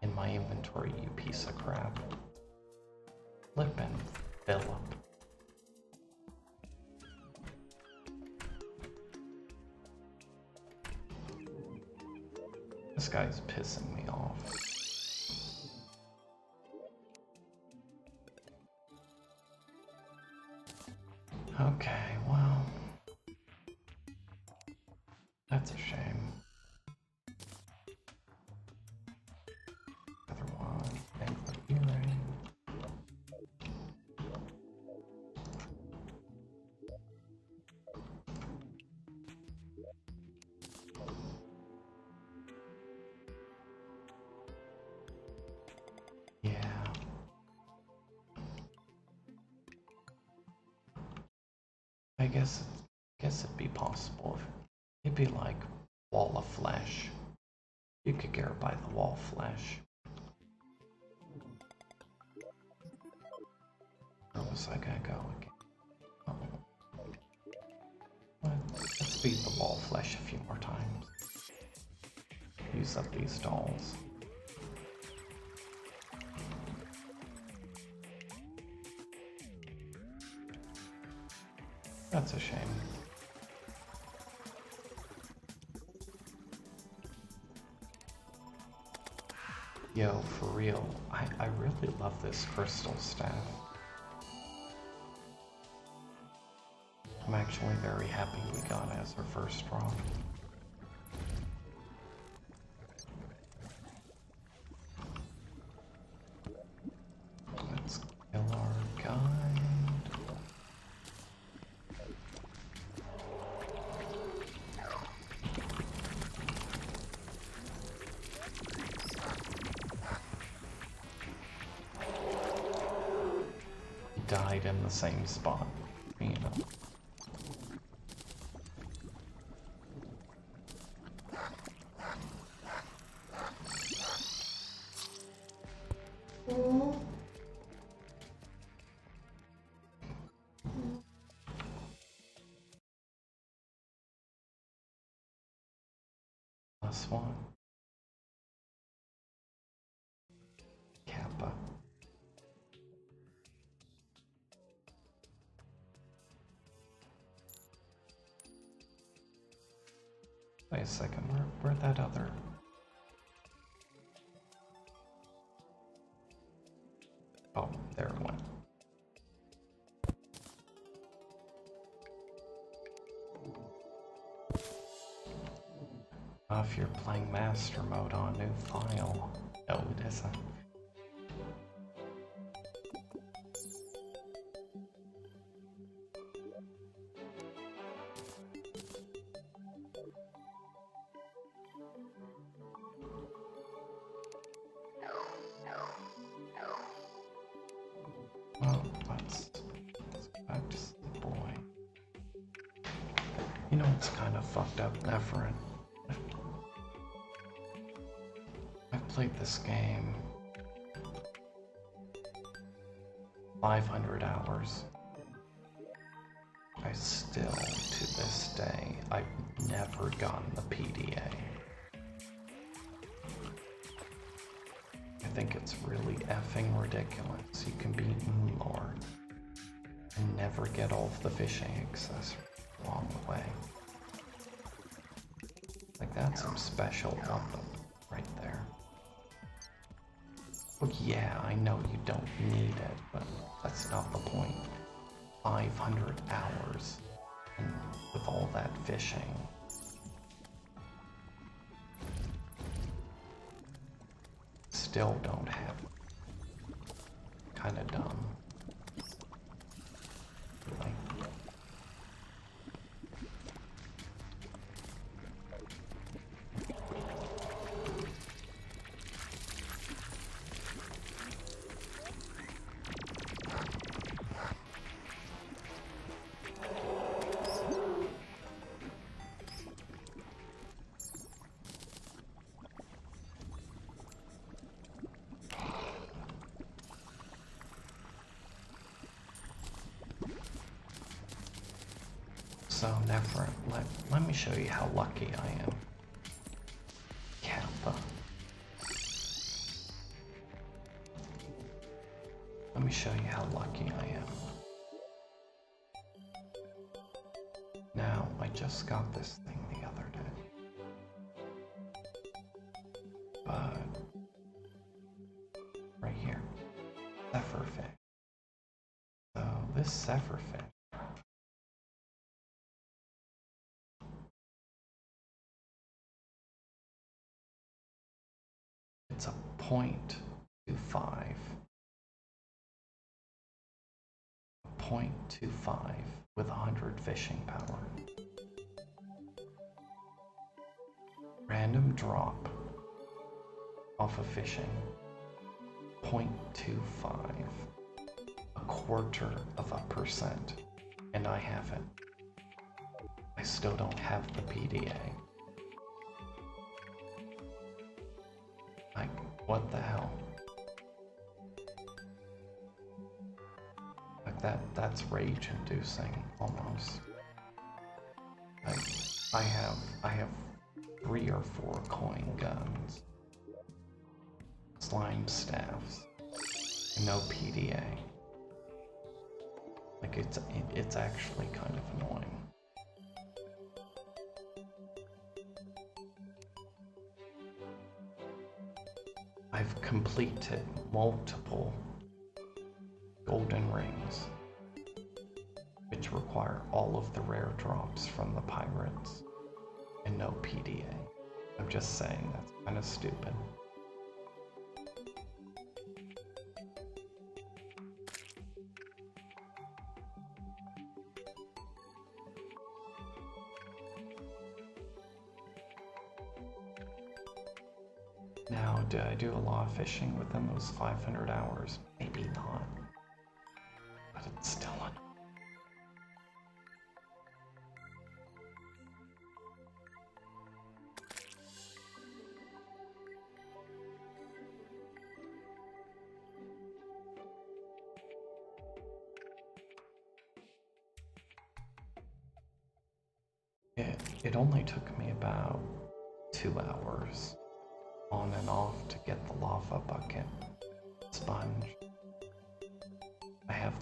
Speaker 1: in my inventory, you piece of crap. Flippin' Philip. This guy's pissing me off. Okay, well, that's a shame. Other one, anklet earring. Yeah. I guess it'd be possible if it'd be like wall of flesh. You could get her by the wall of flesh. Where was I gonna go again? Oh. Let's beat the wall of flesh a few more times. Use up these dolls. That's a shame. Yo, for real, I really love this crystal staff. I'm actually very happy we got it as our first drop. Let's kill our guide. He died in the same spot, you know. Last one. Kappa. Wait a second, where'd that other... Oh, there it went. If you're playing master mode on new file. No, it isn't. Well, let's go back to the boy. You know what's kind of fucked up, Nephrin? I've played this game 500 hours. I still, to this day, I've never gotten the PDA. I think it's really effing ridiculous. You can beat Moonlord and never get all of the fishing accessories along the way. Like, that's some special weapon right there. Well, yeah, I know you don't need it, but that's not the point. 500 hours, and with all that fishing. Still don't have it. Kinda dumb. Really. So, Nephrin, let me show you how lucky I am. Kappa. Let me show you how lucky I am. Now, I just got this thing the other day. But, right here, Zephyrfish. So, this Zephyrfish, it's a 0.25. 0.25 with 100 fishing power. Random drop off of fishing. 0.25. A quarter of a percent. And I have it. I still don't have the PDA. Like, what the hell? Like that's rage-inducing, almost. Like, I have 3 or 4 coin guns. Slime staffs. And no PDA. Like, it's actually kind of annoying. I've completed multiple golden rings, which require all of the rare drops from the pirates and no PDA. I'm just saying that's kind of stupid. Now, did I do a lot of fishing within those 500 hours? Maybe not, but it's still enough. It only took me about 2 hours on and off to get the lava bucket sponge. I have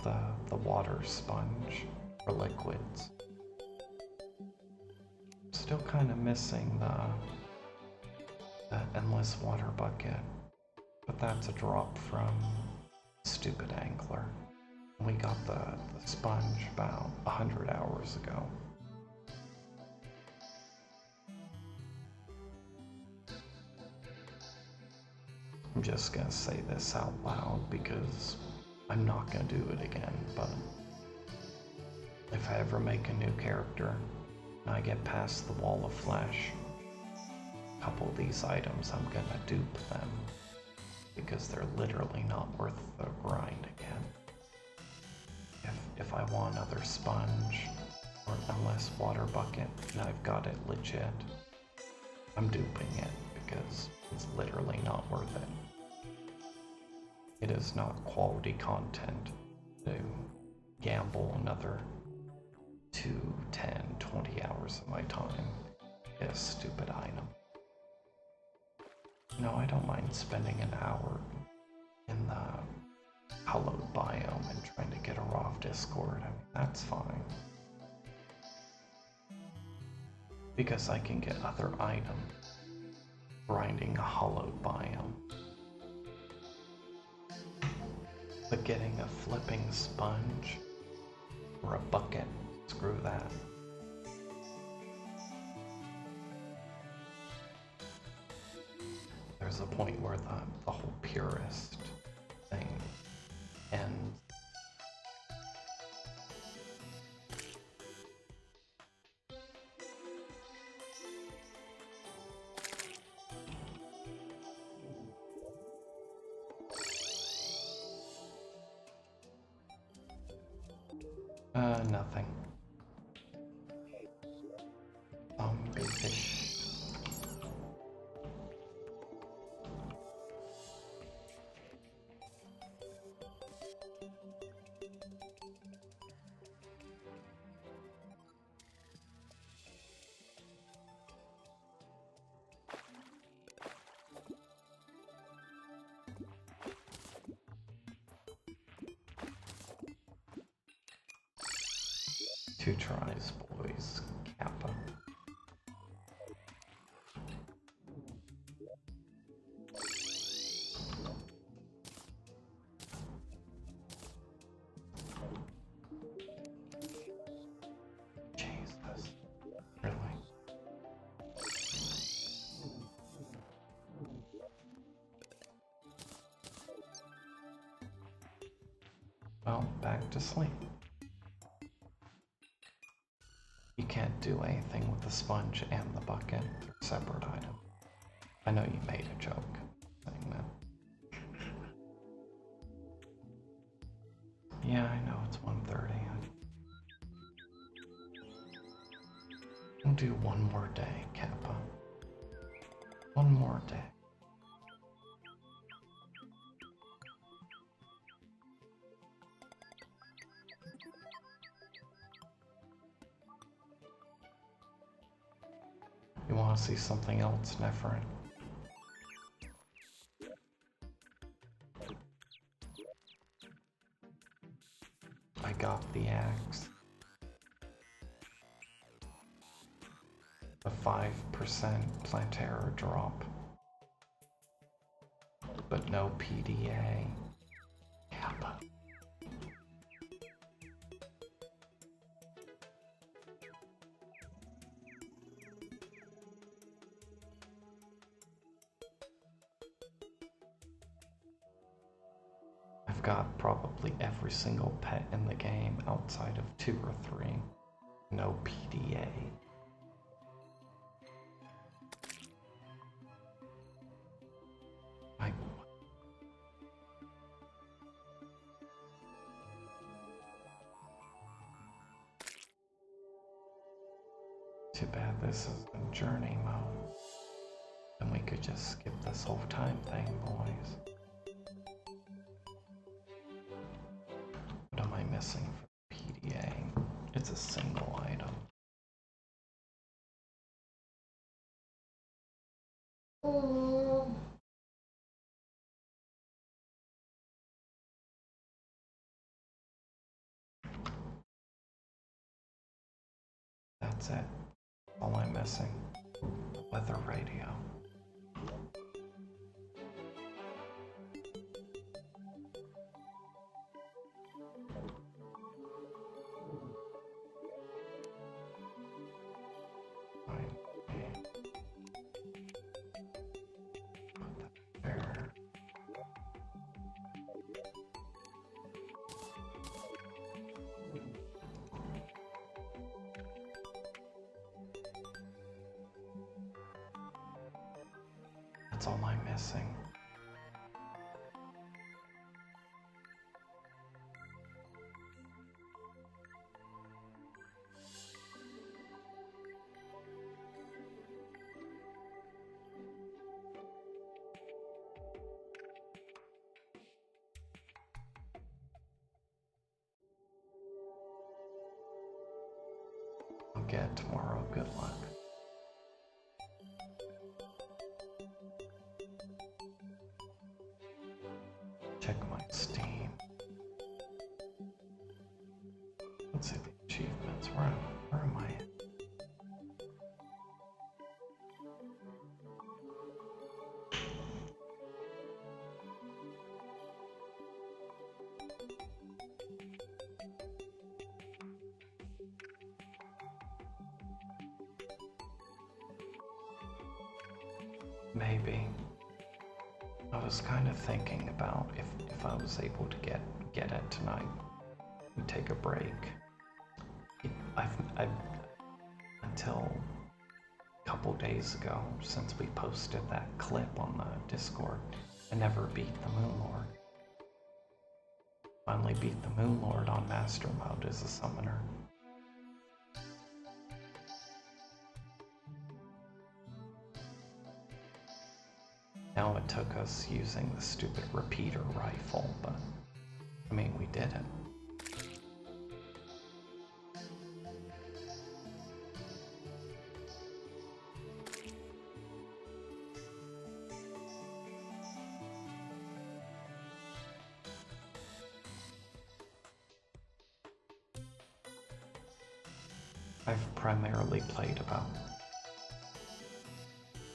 Speaker 1: the water sponge for liquids. Still kind of missing the endless water bucket, but that's a drop from Stupid Angler. We got the sponge about 100 hours ago. I'm just gonna say this out loud because I'm not gonna do it again, but if I ever make a new character and I get past the wall of flesh, a couple of these items I'm gonna dupe them because they're literally not worth the grind again. If I want another sponge or an endless water bucket and I've got it legit, I'm duping it because it's literally not worth it. It is not quality content to gamble another 2, 10, 20 hours of my time in a stupid item. No, I don't mind spending an hour in the hallowed biome and trying to get a raw Discord. I mean, that's fine. Because I can get other items grinding a hollowed biome. But getting a flipping sponge or a bucket, screw that. There's a point where the whole purist thing ends. Nothing. Zombie fish. Two tries, boys. Kappa. Jesus. Really? Well, back to sleep. You can't do anything with the sponge and the bucket. They're separate items. I know you made a joke saying that. Yeah, I know it's 1:30. I'll do one more day, Kappa. One more day. You want to see something else, Neferin? I got the axe. A 5% plant error drop. but no PDA. Yeah, but I've got probably every single pet in the game outside of 2 or 3. No PDA. Like, too bad this is in journey mode. Then we could just skip this whole time thing, boys. What am I missing for PDA? It's a single item.
Speaker 2: Oh.
Speaker 1: That's it. All I'm missing. Weather radio. There. That's all I'm missing. I'll get tomorrow. Good luck. Check my Steam. Let's see the achievements. Where am I? Maybe. I was kind of thinking about if I was able to get it tonight, we take a break. I've until a couple days ago, since we posted that clip on the Discord, I never beat the Moon Lord. Finally beat the Moon Lord on Master Mode as a summoner. Now it took us using the stupid repeater rifle, but I mean, we did it. I've primarily played about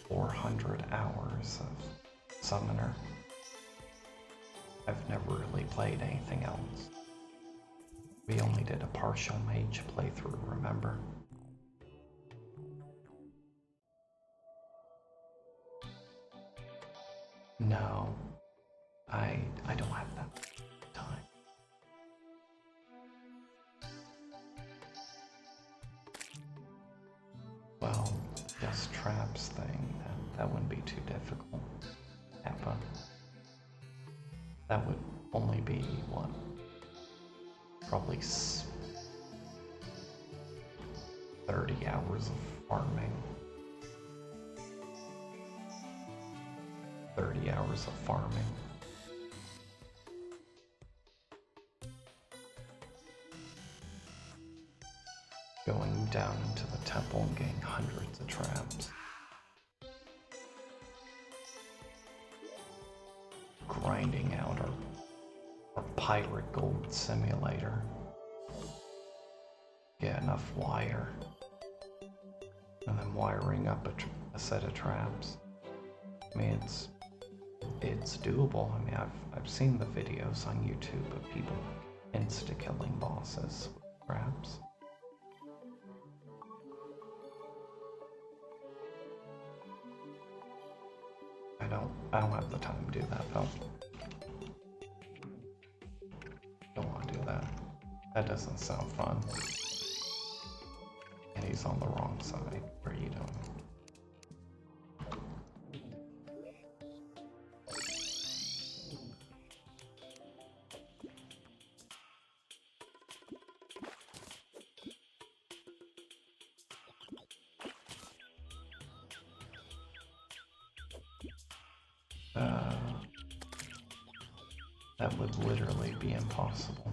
Speaker 1: 400 hours of Summoner. I've never really played anything else. We only did a partial mage playthrough, remember? No, I don't have that time. Well, just traps thing, that wouldn't be too difficult. But that would only be, what, probably 30 hours of farming. 30 hours of farming. Going down into the temple and getting hundreds of traps. Grinding out our pirate gold simulator. Get enough wire. And then wiring up a set of traps. I mean, it's doable. I mean, I've seen the videos on YouTube of people insta-killing bosses with traps. I don't have the time to do that though. Don't want to do that. That doesn't sound fun. And he's on the wrong side. What are you doing? That would literally be impossible.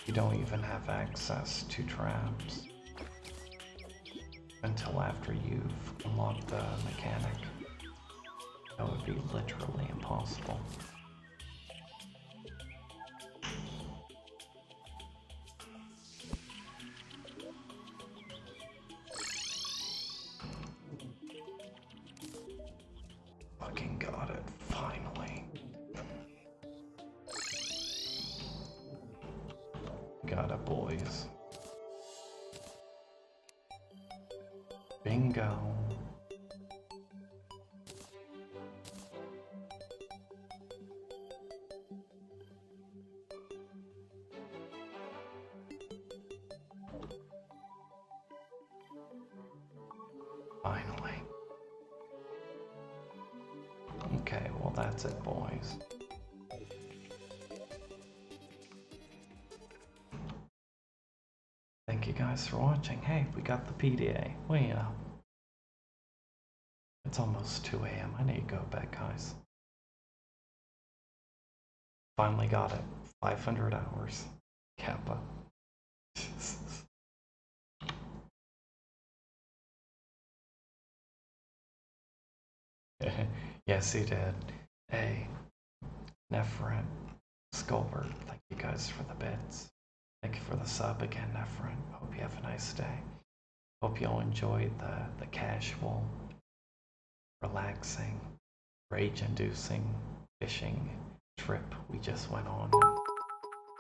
Speaker 1: You don't even have access to traps until after you've unlocked the mechanic. That would be literally impossible. Fucking got it, finally. Got it, boys. Bingo. Finally. Okay, well that's it, boys. Thank you guys for watching. Hey, we got the PDA. Well, you know, it's almost 2 a.m. I need to go to bed, guys. Finally got it. 500 hours. Kappa. Yes, he did. Hey, Nephrin, Skullbird, thank you guys for the bits. Thank you for the sub again, Nephrin. Hope you have a nice day. Hope you all enjoyed the casual, relaxing, rage-inducing fishing trip we just went on.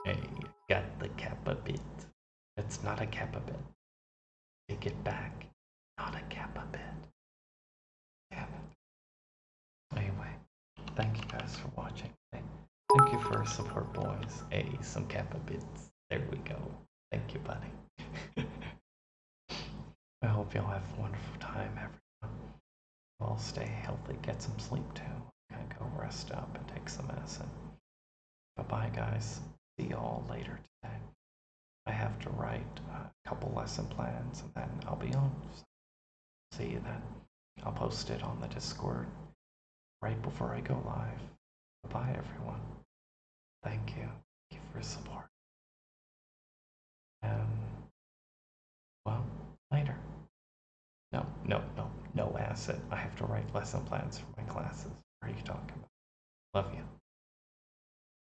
Speaker 1: Hey, got the Kappa bit. It's not a Kappa bit. Take it back. Not a Kappa bit. Damn it. Anyway, thank you guys for watching. Thank you for your support, boys. Hey, some Kappa bits. There we go. Thank you, buddy. I hope y'all have a wonderful time, everyone. Well, stay healthy, get some sleep too. Gonna go rest up and take some medicine. Bye-bye, guys. See y'all later today. I have to write a couple lesson plans and then I'll be on. So see you then. I'll post it on the Discord right before I go live. Bye-bye, everyone. Thank you. Thank you for your support. And, well, later. No acid. I have to write lesson plans for my classes. What are you talking about? Love you.